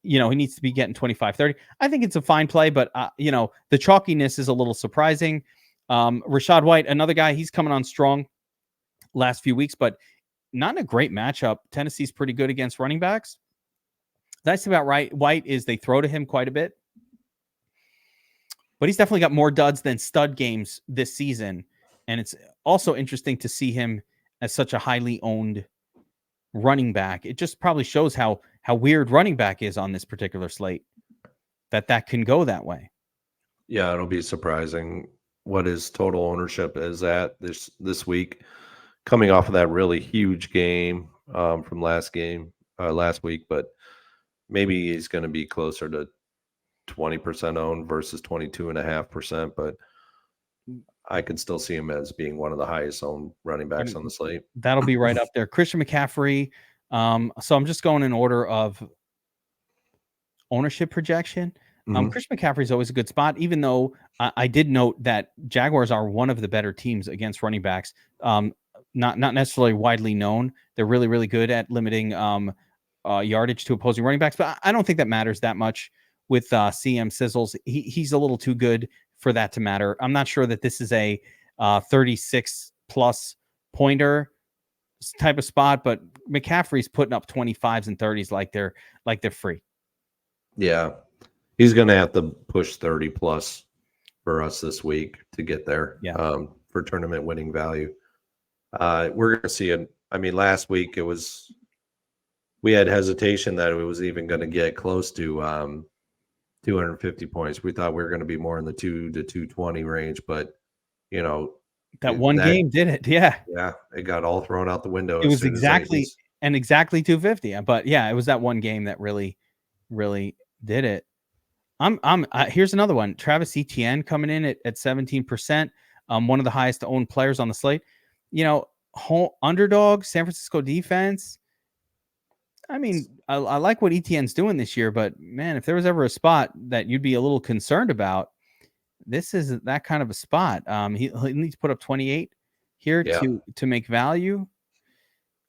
he needs to be getting 25, 30. I think it's a fine play, but, the chalkiness is a little surprising. Rachaad White, another guy, he's coming on strong last few weeks, but not in a great matchup. Tennessee's pretty good against running backs. Nice about White is they throw to him quite a bit, but he's definitely got more duds than stud games this season. And it's also interesting to see him as such a highly owned running back. It just probably shows how weird running back is on this particular slate, that can go that way. Yeah, it'll be surprising what his total ownership is at this week, coming off of that really huge game from last week, but maybe he's going to be closer to 20% owned versus 22.5%, but I can still see him as being one of the highest owned running backs on the slate. That'll be right up there. Christian McCaffrey. So I'm just going in order of ownership projection. Christian McCaffrey is always a good spot, even though I did note that Jaguars are one of the better teams against running backs. Not necessarily widely known. They're really, really good at limiting yardage to opposing running backs, but I don't think that matters that much with CM Sizzles. He's a little too good for that to matter. I'm not sure that this is a 36 plus pointer type of spot, but McCaffrey's putting up 25s and 30s like they're free. Yeah. He's going to have to push 30 plus for us this week to get there. For tournament winning value. We're going to see it. I mean, last week we had hesitation that it was even going to get close to 250 points. We thought we were going to be more in the 2 to 220 range, but that game did it. Yeah, it got all thrown out the window. It was exactly 250. But yeah, it was that one game that really, really did it. Here's another one. Travis Etienne coming in at 17%. One of the highest owned players on the slate. Underdog San Francisco defense. I mean, I like what Etienne's doing this year, but man, if there was ever a spot that you'd be a little concerned about, this is that kind of a spot. He needs to put up 28 here to make value.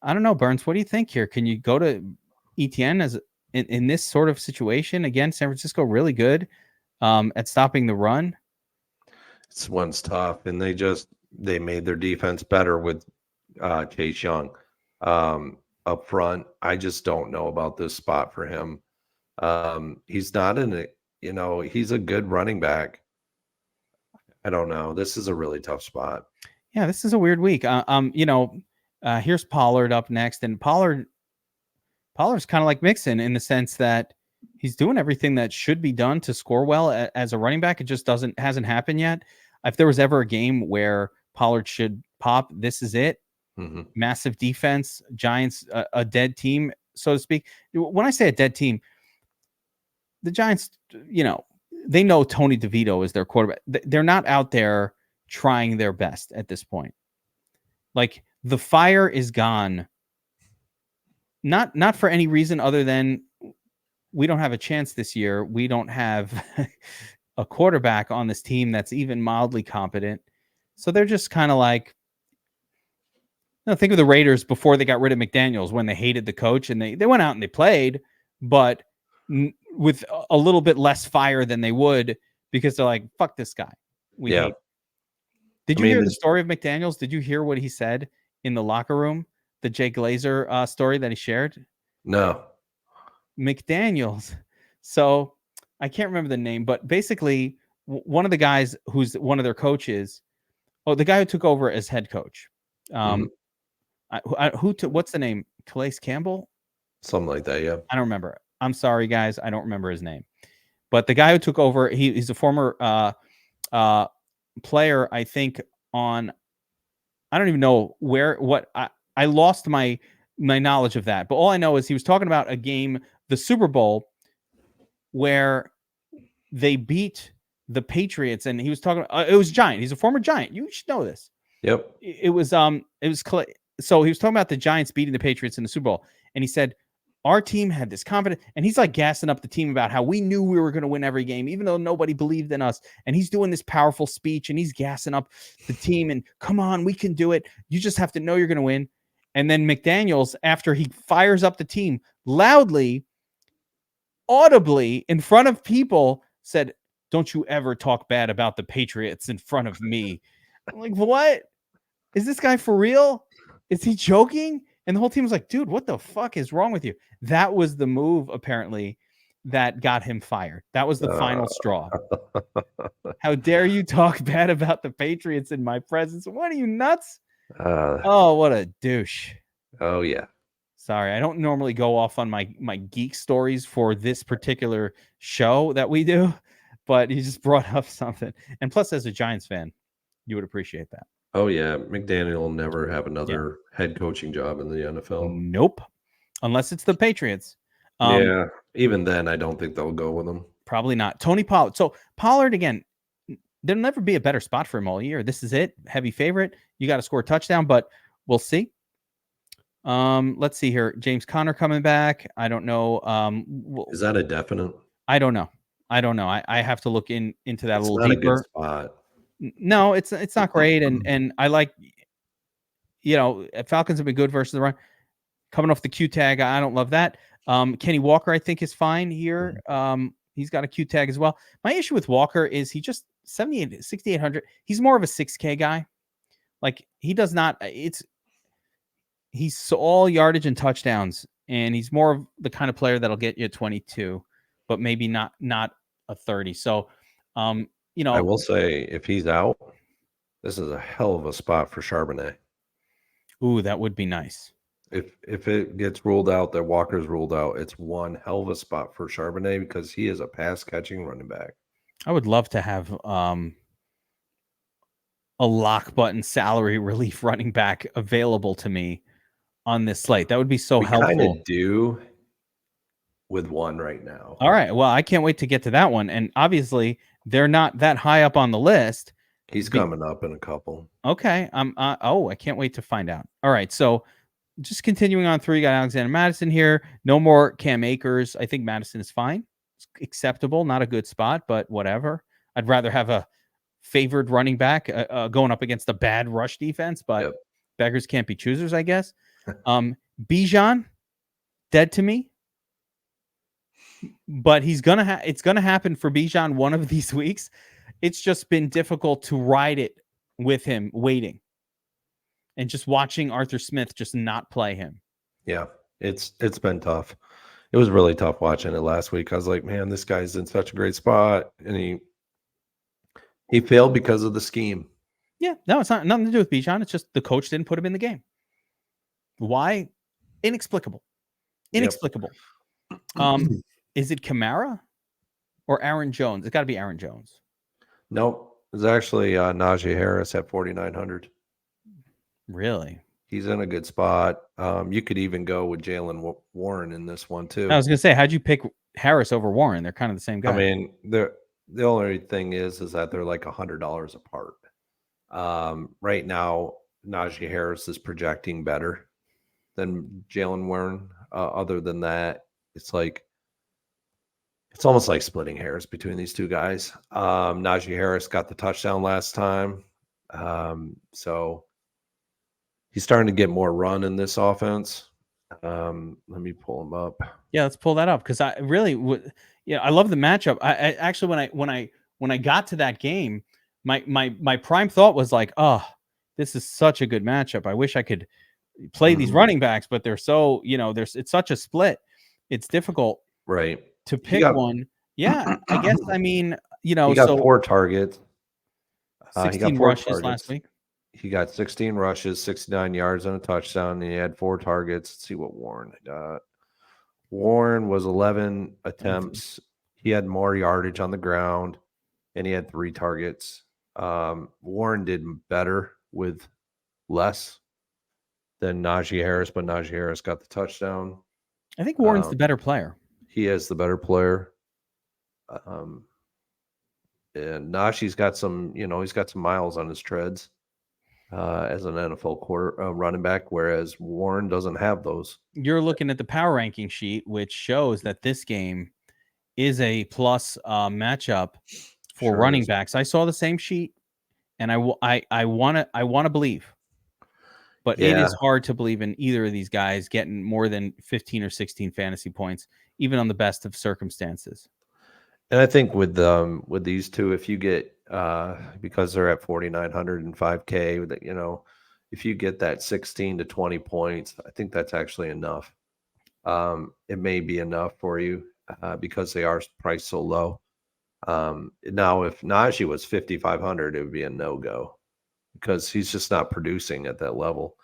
I don't know, Burns. What do you think here? Can you go to Etienne as in this sort of situation? Again, San Francisco really good at stopping the run. This one's tough, and they made their defense better with Chase Young up front. I just don't know about this spot for him. He's not he's a good running back. I don't know. This is a really tough spot. Yeah, this is a weird week. Here's Pollard up next, and Pollard's kind of like Mixon in the sense that he's doing everything that should be done to score well as a running back. It just hasn't happened yet. If there was ever a game where Pollard should pop, this is it. Mm-hmm. Massive defense, Giants, a dead team, so to speak. When I say a dead team, the Giants, they know Tony DeVito is their quarterback. They're not out there trying their best at this point. Like, the fire is gone not for any reason other than we don't have a chance this year. We don't have a quarterback on this team that's even mildly competent. So they're just kind of like, think of the Raiders before they got rid of McDaniels when they hated the coach and they went out and they played, but with a little bit less fire than they would because they're like, fuck this guy. We hate. Did you hear the story of McDaniels? Did you hear what he said in the locker room? The Jay Glazer story that he shared? No. McDaniels. So I can't remember the name, but basically one of the guys who's one of their coaches, the guy who took over as head coach. What's the name? Calais Campbell? Something like that, yeah. I don't remember. I'm sorry, guys. I don't remember his name. But the guy who took over, he's a former player, I think, I don't even know I lost my knowledge of that. But all I know is he was talking about a game, the Super Bowl, where they beat the Patriots, and he was talking. It was Giant. He's a former Giant. You should know this. Yep. It was so he was talking about the Giants beating the Patriots in the Super Bowl, and he said our team had this confidence, and he's like gassing up the team about how we knew we were going to win every game, even though nobody believed in us. And he's doing this powerful speech, and he's gassing up the team, and come on, we can do it. You just have to know you're going to win. And then McDaniels, after he fires up the team loudly, audibly in front of people, said, "Don't you ever talk bad about the Patriots in front of me." I'm like, what? Is this guy for real? Is he joking? And the whole team was like, dude, what the fuck is wrong with you? That was the move, apparently, that got him fired. That was the final straw. How dare you talk bad about the Patriots in my presence? What are you, nuts? Oh, what a douche. Oh, yeah. Sorry, I don't normally go off on my geek stories for this particular show that we do, but you just brought up something. And plus, as a Giants fan, you would appreciate that. Oh, yeah. McDaniel will never have another head coaching job in the NFL. Nope. Unless it's the Patriots. Yeah. Even then, I don't think they'll go with him. Probably not. Tony Pollard. So Pollard, again, there'll never be a better spot for him all year. This is it. Heavy favorite. You got to score a touchdown, but we'll see. Let's see here. James Conner coming back. I don't know. Is that a definite? I don't know. I have to look into that a little deeper. A good spot. No, it's not great. And I like, Falcons have been good versus the run. Coming off the Q tag, I don't love that. Kenny Walker, I think, is fine here. He's got a Q tag as well. My issue with Walker is he just 6,800. He's more of a 6K guy. Like, he does not. He's all yardage and touchdowns, and he's more of the kind of player that'll get you 22, but maybe not a 30. So, I will say, if he's out, this is a hell of a spot for Charbonnet. Ooh, that would be nice. If it gets ruled out that Walker's ruled out, it's one hell of a spot for Charbonnet because he is a pass catching running back. I would love to have a lock button salary relief running back available to me on this slate. That would be so helpful. We kind of do with one right now. All right. Well, I can't wait to get to that one. And obviously, they're not that high up on the list. He's coming up in a couple. Okay. I can't wait to find out. All right. So just continuing on through, you got Alexander Madison here. No more Cam Akers. I think Madison is fine. It's acceptable. Not a good spot, but whatever. I'd rather have a favored running back going up against a bad rush defense, but beggars can't be choosers, I guess. Bijan, dead to me. But it's gonna happen for Bijan one of these weeks. It's just been difficult to ride it with him waiting and just watching Arthur Smith just not play him. Yeah, it's been tough. It was really tough watching it last week. I was like, man, this guy's in such a great spot, and he failed because of the scheme. Yeah, no, it's not nothing to do with Bijan. It's just the coach didn't put him in the game. Why? Inexplicable. Inexplicable. Is it Kamara or Aaron Jones? It's got to be Aaron Jones. Nope. It's actually Najee Harris at 4,900. Really? He's in a good spot. You could even go with Jalen Warren in this one, too. I was going to say, how'd you pick Harris over Warren? They're kind of the same guy. I mean, the only thing is that they're like $100 apart. Right now, Najee Harris is projecting better. than Jalen Warren. Other than that, it's almost like splitting hairs between these two guys. Najee Harris got the touchdown last time, so he's starting to get more run in this offense. Let me pull him up. Yeah, let's pull that up because I really would. Yeah, I love the matchup. I actually when I got to that game, my prime thought was like, oh, this is such a good matchup. I wish I could play these running backs, but they're so it's such a split. It's difficult Right to pick one. Yeah, I guess. I mean, he got so 4 targets. He got 16 4 rushes targets last week. He got 16 rushes, 69 yards, and a touchdown. And he had 4 targets. Let's see what Warren got. Warren was 11 attempts. He had more yardage on the ground, and he had 3 targets. Warren did better with less than Najee Harris, but Najee Harris got the touchdown. I think Warren's the better player. He is the better player. And Najee's got some, he's got some miles on his treads as an NFL running back, whereas Warren doesn't have those. You're looking at the power ranking sheet, which shows that this game is a plus matchup for running backs. I saw the same sheet, and I want to believe, but it is hard to believe in either of these guys getting more than 15 or 16 fantasy points, even on the best of circumstances. And I think with these two, if you get because they're at 4,900 and 5K, that if you get that 16 to 20 points, I think that's actually enough. It may be enough for you because they are priced so low. Now, if Najee was 5,500, it would be a no-go because he's just not producing at that level.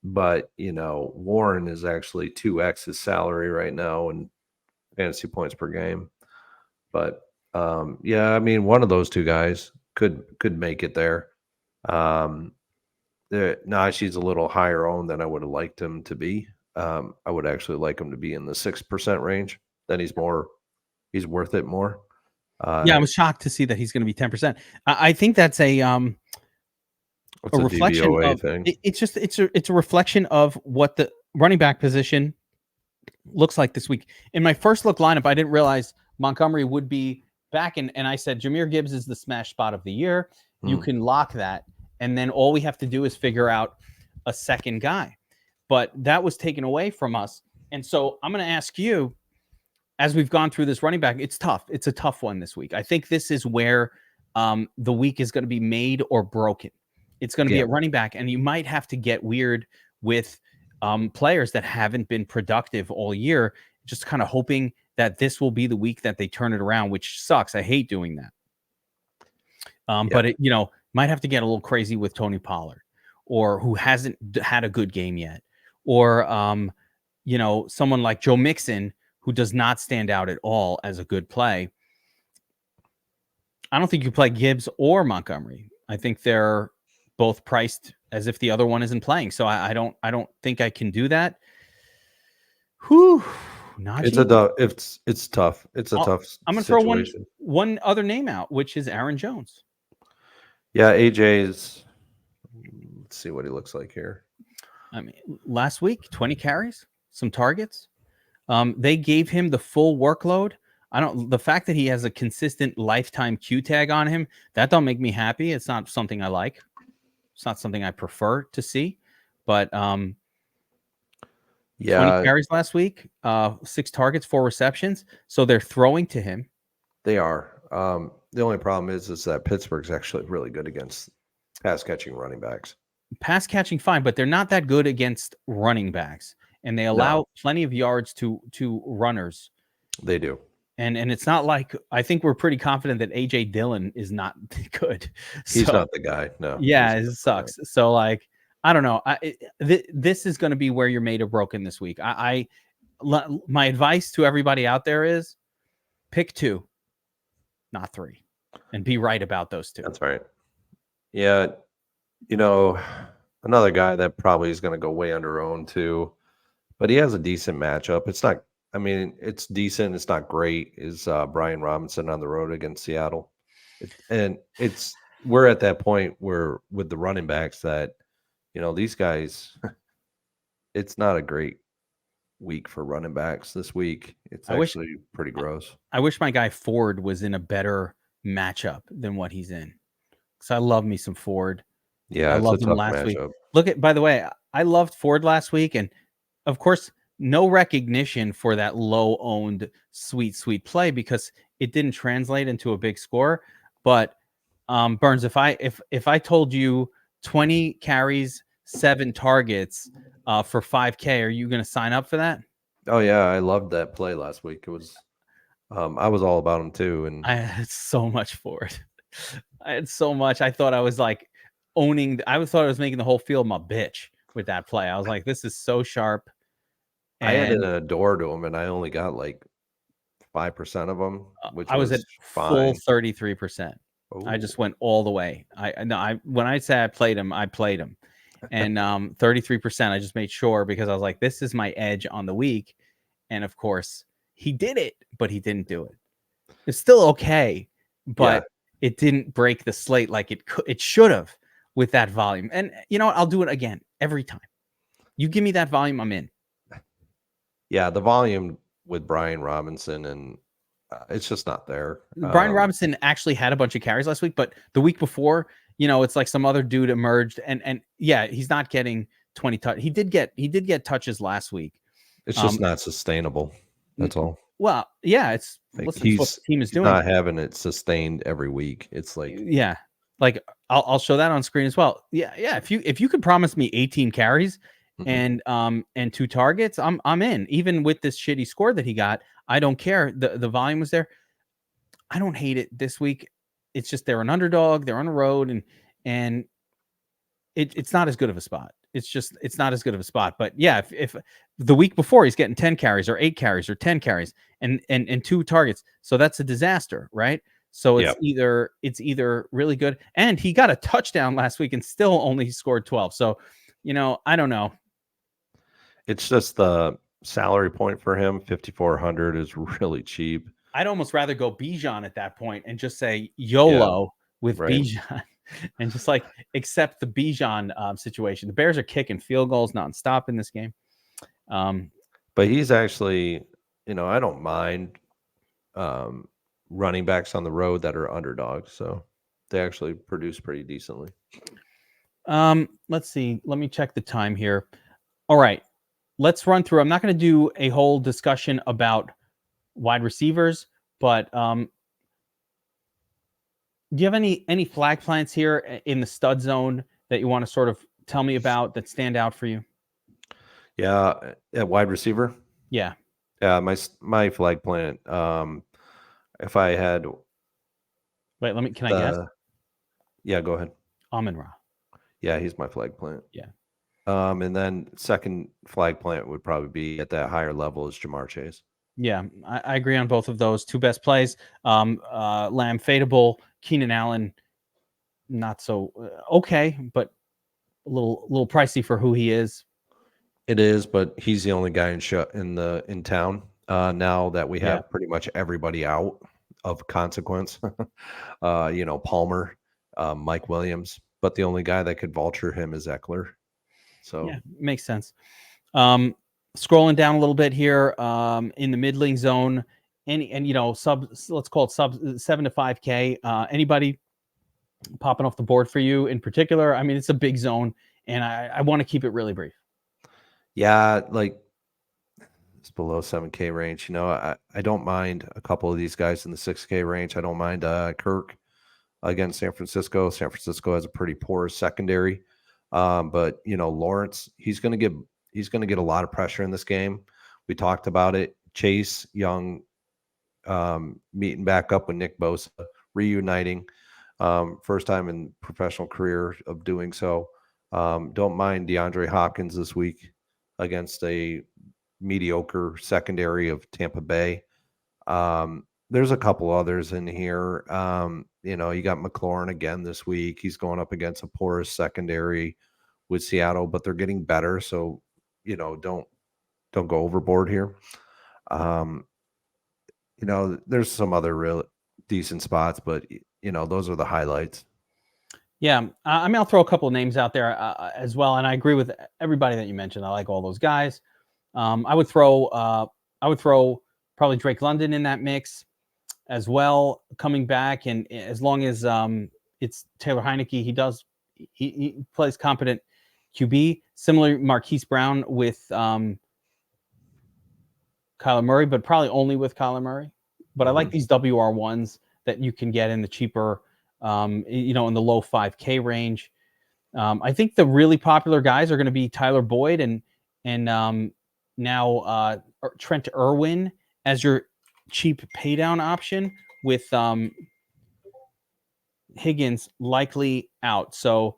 But Warren is actually 2x his salary right now and fantasy points per game. But yeah, I mean, one of those two guys could make it there. Najee's a little higher owned than I would have liked him to be. I would actually like him to be in the 6% range. Then he's worth it more. Yeah, I was shocked to see that he's going to be 10%. I think that's a reflection of thing. It's a reflection of what the running back position looks like this week. In my first look lineup, I didn't realize Montgomery would be back, and I said Jahmyr Gibbs is the smash spot of the year. You can lock that, and then all we have to do is figure out a second guy. But that was taken away from us, and so I'm going to ask you, as we've gone through this running back, it's tough. It's a tough one this week. I think this is where the week is going to be made or broken. It's going to be at running back, and you might have to get weird with players that haven't been productive all year, just kind of hoping that this will be the week that they turn it around, which sucks. I hate doing that. But it, might have to get a little crazy with Tony Pollard, or who hasn't had a good game yet, or someone like Joe Mixon, who does not stand out at all as a good play. I don't think you play Gibbs or Montgomery. I think they're both priced as if the other one isn't playing. So I don't think I can do that. Whew. It's tough. It's tough. It's a tough situation. I'm going to throw one other name out, which is Aaron Jones. Yeah, AJ's. Let's see what he looks like here. I mean, last week, 20 carries, some targets. They gave him the full workload. The fact that he has a consistent lifetime Q tag on him, that don't make me happy. It's not something I like. It's not something I prefer to see, but 20 carries last week, 6 targets, 4 receptions. So they're throwing to him. They are. The only problem is that Pittsburgh's actually really good against pass catching running backs. Pass catching, fine, but they're not that good against running backs, and they allow plenty of yards to runners. They do. And it's not like, I think we're pretty confident that AJ Dillon is not good. He's not the guy. No. Yeah, it sucks. Guy. So I don't know. This is going to be where you're made or broken this week. My advice to everybody out there is pick 2, not 3, and be right about those 2. That's right. Yeah. Another guy that probably is going to go way under owned too, but he has a decent matchup. It's decent. It's not great. Is Brian Robinson on the road against Seattle? We're at that point where with the running backs that, these guys, it's not a great week for running backs this week. It's I wish actually pretty gross. I wish my guy Ford was in a better matchup than what he's in. Because I love me some Ford. I Yeah, it's a loved him tough last week. matchup. By the way, I loved Ford last week, and of course, no recognition for that low-owned sweet play because it didn't translate into a big score. But Burns, if I told you 20 carries, 7 targets for 5K, are you going to sign up for that? Oh yeah, I loved that play last week. It was I was all about him too, and I had so much for it. I had so much. I thought I was like owning. I thought I was making the whole field my bitch with that play. I was like, this is so sharp. I had an And adore to him, and I only got like 5% of them, which I was at was full fine. 33%. I Oh, just went all the way. When I say I played him, I played him. And 33%, I just made sure because I was like, this is my edge on the week. And of course, he did it, but he didn't do it. It's still okay, yeah, but it didn't break the slate like it should have with that volume. And you know what? I'll do it again every time. You give me that volume, I'm in. yeah. The volume with Brian Robinson and it's just not there. Brian Robinson actually had a bunch of carries last week, but the week before, it's like some other dude emerged, and yeah, he's not getting 20 touch. He did get touches last week. It's just Um, not sustainable. That's all. well, yeah, it's Like listen, it's what the team is he's doing. not having it sustained every week. It's like, Yeah, like I'll show that on screen as well. Yeah, yeah. If you could promise me 18 carries mhm. and 2 targets, I'm in. Even with this shitty score that he got, I don't care. The volume was there. I don't hate it this week. It's just they're an underdog. They're on the road, and it's not as good of a spot. It's not as good of a spot. But yeah, if the week before he's getting 10 carries or 8 carries or 10 carries and 2 targets, so that's a disaster, right? So Yeah, it's either really good, and he got a touchdown last week and still only scored 12. So, I don't know. it's just the salary point for him. 5,400 is really cheap. I'd almost rather go Bijan at that point and just say Yeah, YOLO with right. Bijan and just like accept the Bijan situation. The Bears are kicking field goals nonstop in this game. Um, But he's actually, I don't mind um, running backs on the road that are underdogs. So they actually produce pretty decently. let's see. Let me check the time here. All right, let's run through. I'm not going to do a whole discussion about wide receivers, but do you have any flag plants here in the stud zone that you want to sort of tell me about that stand out for you? Yeah, at wide receiver. Yeah. Yeah, my flag plant. If I had Wait, can I guess? the yeah, go ahead. Amon Ra. Yeah, he's my flag plant. Yeah. And then second flag plant would probably be at that higher level is Jamar Chase. Yeah, I agree on both of those. 2 best plays. Lamb fadeable, Keenan Allen not so okay, but a little pricey for who he is. It is, but he's the only guy in town now that we Yeah. have pretty much everybody out of consequence. Palmer, Mike Williams, but the only guy that could vulture him is Eckler. So Yeah, makes sense. Scrolling down a little bit here, in the middling zone, let's call it sub 7 to 5K. Anybody popping off the board for you in particular? I mean, it's a big zone, and I want to keep it really brief. yeah, like it's below 7K range. I don't mind a couple of these guys in the 6K range. I don't mind Kirk against San Francisco. San Francisco has a pretty poor secondary. But Lawrence, he's gonna get a lot of pressure in this game. We talked about it. Chase Young meeting back up with Nick Bosa, reuniting. First time in professional career of doing so. Don't mind DeAndre Hopkins this week against a mediocre secondary of Tampa Bay. There's a couple others in here. You got McLaurin again this week. He's going up against a porous secondary with Seattle, but they're getting better. So, don't go overboard here. There's some other real decent spots, but those are the highlights. Yeah, I mean, I'll throw a couple of names out there as well, and I agree with everybody that you mentioned. I like all those guys. I would throw probably Drake London in that mix as well, coming back, and as long as it's Taylor Heineke, he plays competent QB. Similar Marquise Brown with Kyler Murray, but probably only with Kyler Murray. But I like these WR1s that you can get in the cheaper, in the low 5K range. I think the really popular guys are going to be Tyler Boyd and now Trent Irwin as your cheap paydown option with Higgins likely out. So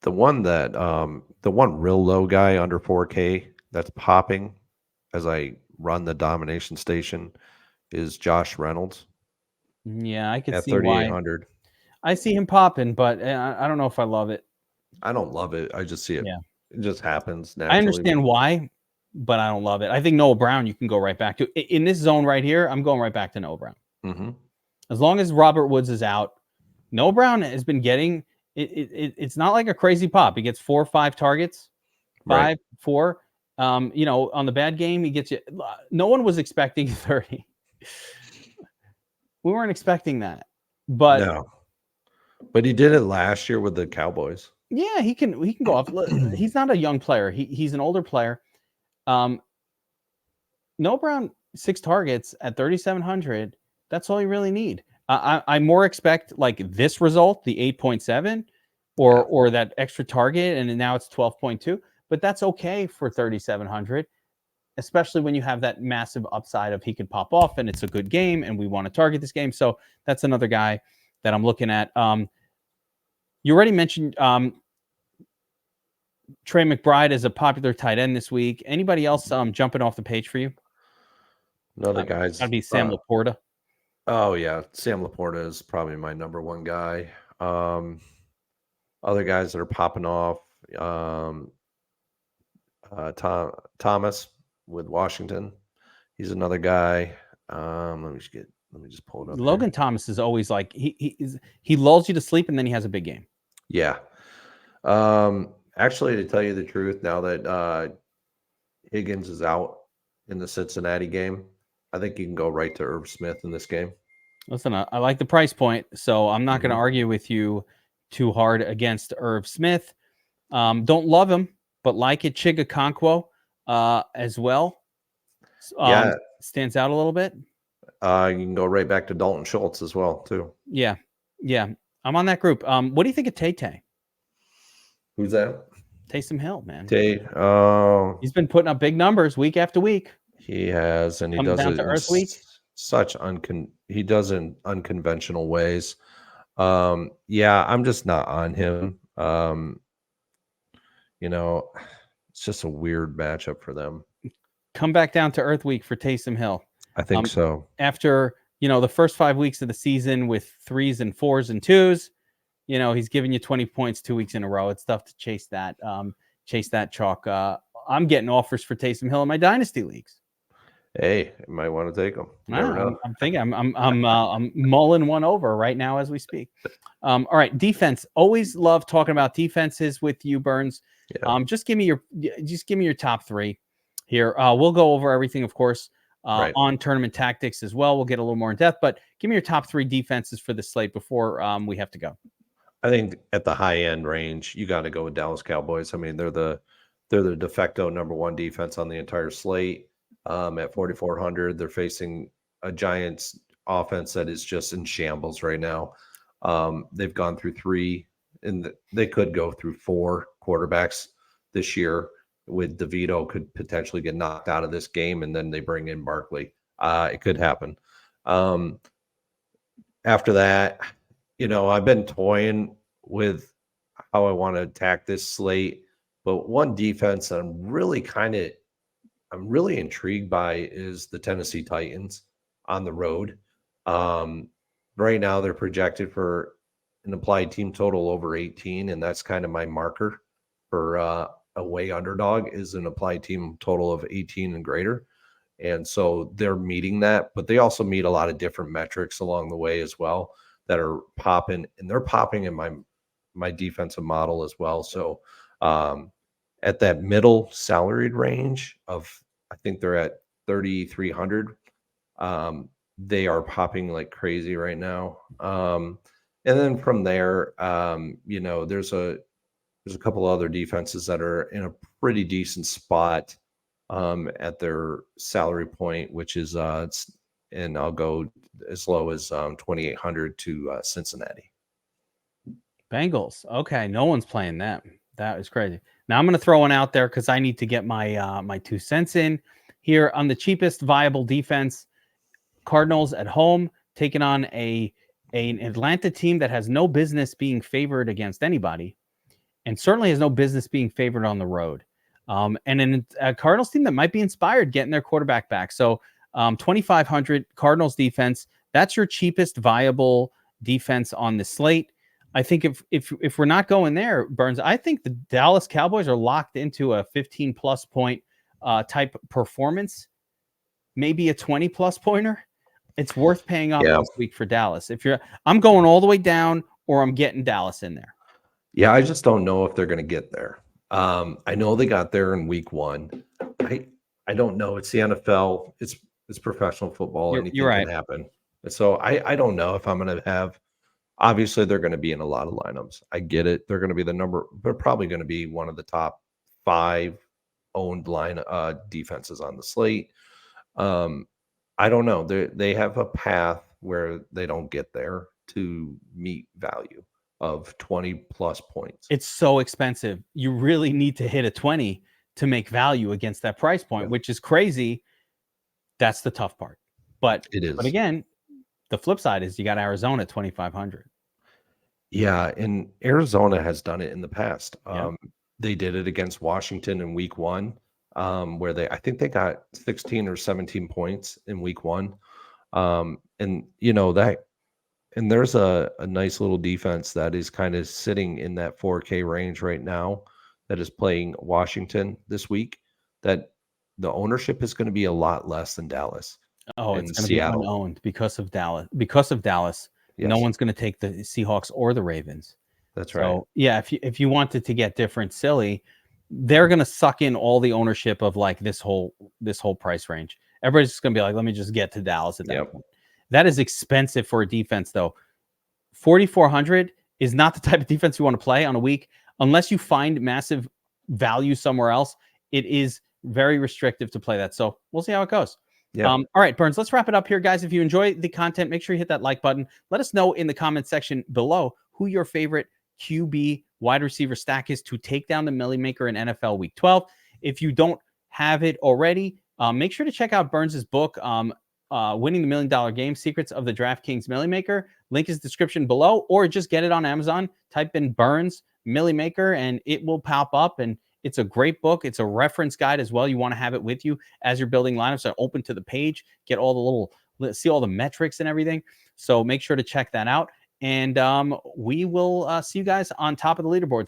The one real low guy under 4K that's popping as I run the domination station is Josh Reynolds yeah, I could at see why. 3,800. I see him popping, but I don't know if I love it. I don't love it. I just see it. Yeah. It just happens I naturally. understand why, but I don't love it. I think Noah Brown you can go right back to. In this zone right here, I'm going right back to Noah Brown. Mm-hmm. As long as Robert Woods is out, Noah Brown has been getting it's not like a crazy pop. He gets 4 or 5 targets, 5, Right. 4. On the bad game, he gets you. No one was expecting 30. We weren't expecting that, but No. But he did it last year with the Cowboys. yeah, he can go off. He's not a young player. He's an older player. Noah Brown 6 targets at 3,700. That's all you really need. I more expect like this result, the 8.7, or that extra target, and now it's 12.2. But that's okay for 3,700, especially when you have that massive upside of he could pop off and it's a good game, and we want to target this game. So that's another guy that I'm looking at. You already mentioned Trey McBride is a popular tight end this week. Anybody else jumping off the page for you? Another guy's Gotta be Sam Laporta. Oh yeah, Sam Laporta is probably my number one guy. Other guys that are popping off, Thomas with Washington. He's another guy. Let me just pull it up. Logan Thomas is always like he lulls you to sleep and then he has a big game. Yeah. Actually, to tell you the truth, now that Higgins is out in the Cincinnati game, I think you can go right to Irv Smith in this game. Listen, I like the price point, so I'm not going to argue with you too hard against Irv Smith. Don't love him, but like it. Chiga Okonkwo as well. Stands out a little bit. You can go right back to Dalton Schultz as well, too. Yeah. I'm on that group. What do you think of Tay? Who's that? Taysom Hill, man. He's been putting up big numbers week after week. He has, and he does it in unconventional ways. Yeah, I'm just not on him. It's just a weird matchup for them. Come back down to earth week for Taysom Hill. I think so. After, the first 5 weeks of the season with 3s and 4s and 2s, he's giving you 20 points 2 weeks in a row. It's tough to chase that chalk. I'm getting offers for Taysom Hill in my dynasty leagues. Hey, you might want to take him. I'm thinking I'm mulling one over right now as we speak. All right, defense. Always love talking about defenses with you, Burns. Yeah. Just give me your top 3 here. We'll go over everything, of course, on tournament tactics as well. We'll get a little more in depth, but give me your top 3 defenses for the slate before we have to go. I think at the high end range, you got to go with Dallas Cowboys. I mean, they're the de facto number 1 defense on the entire slate. At 4,400, they're facing a Giants offense that is just in shambles right now. They've gone through 3, and they could go through 4 quarterbacks this year. With DeVito could potentially get knocked out of this game, and then they bring in Barkley. It could happen. After that, I've been toying with how I want to attack this slate, but one defense that I'm really intrigued by is the Tennessee Titans on the road. Right now, they're projected for an implied team total over 18, and that's kind of my marker for away underdog is an applied team total of 18 and greater. And so they're meeting that, but they also meet a lot of different metrics along the way as well. that are popping, and they're popping in my defensive model as well. So at that middle salaried range of, I think they're at 3,300. They are popping like crazy right now. And then from there, there's a couple other defenses that are in a pretty decent spot at their salary point, which is and I'll go as low as 2,800 to Cincinnati. Bengals. Okay, no one's playing that. That is crazy. Now I'm going to throw one out there because I need to get my my 2 cents in here on the cheapest viable defense. Cardinals at home taking on an Atlanta team that has no business being favored against anybody, and certainly has no business being favored on the road. And a Cardinals team that might be inspired getting their quarterback back. So 2,500 Cardinals defense. That's your cheapest viable defense on the slate. I think if we're not going there, Burns, I think the Dallas Cowboys are locked into a 15+ point type performance, maybe a 20+ pointer. It's worth paying up this week for Dallas. I'm going all the way down, or I'm getting Dallas in there. Yeah, I just don't know if they're going to get there. I know they got there in week 1. I don't know. It's the NFL. It's professional football. Anything can happen. So I don't know if I'm going to have. Obviously, they're going to be in a lot of lineups. I get it. They're going to be they're probably going to be one of the top 5 owned defenses on the slate. I don't know. They have a path where they don't get there to meet value of 20+ points. It's so expensive. You really need to hit a 20 to make value against that price point, which is crazy. That's the tough part. But it is. But again, the flip side is you got Arizona at 2,500. Yeah, and Arizona has done it in the past. They did it against Washington in week 1, where I think they got 16 or 17 points in week 1. And and there's a nice little defense that is kind of sitting in that 4K range right now that is playing Washington this week, that the ownership is going to be a lot less than Dallas. Oh, it's going to be unowned because of Dallas. Because of Dallas, no one's going to take the Seahawks or the Ravens. That's right. So, yeah, if you wanted to get different silly, they're going to suck in all the ownership of like this whole price range. Everybody's just going to be like, let me just get to Dallas at that point. That is expensive for a defense, though. 4,400 is not the type of defense you want to play on a week unless you find massive value somewhere else. It is very restrictive to play that. So we'll see how it goes. Yeah. All right, Burns, let's wrap it up here, guys. If you enjoy the content, make sure you hit that like button. Let us know in the comment section below who your favorite QB wide receiver stack is to take down the Millie Maker in NFL Week 12. If you don't have it already, make sure to check out Burns's book, Winning the $1 Million Game, Secrets of the DraftKings Millie Maker. Link is description below, or just get it on Amazon. Type in Burns Millie Maker, and it will pop up. And it's a great book. It's a reference guide as well. You want to have it with you as you're building lineups. So open to the page, get all the see all the metrics and everything. So make sure to check that out. And we will see you guys on top of the leaderboards.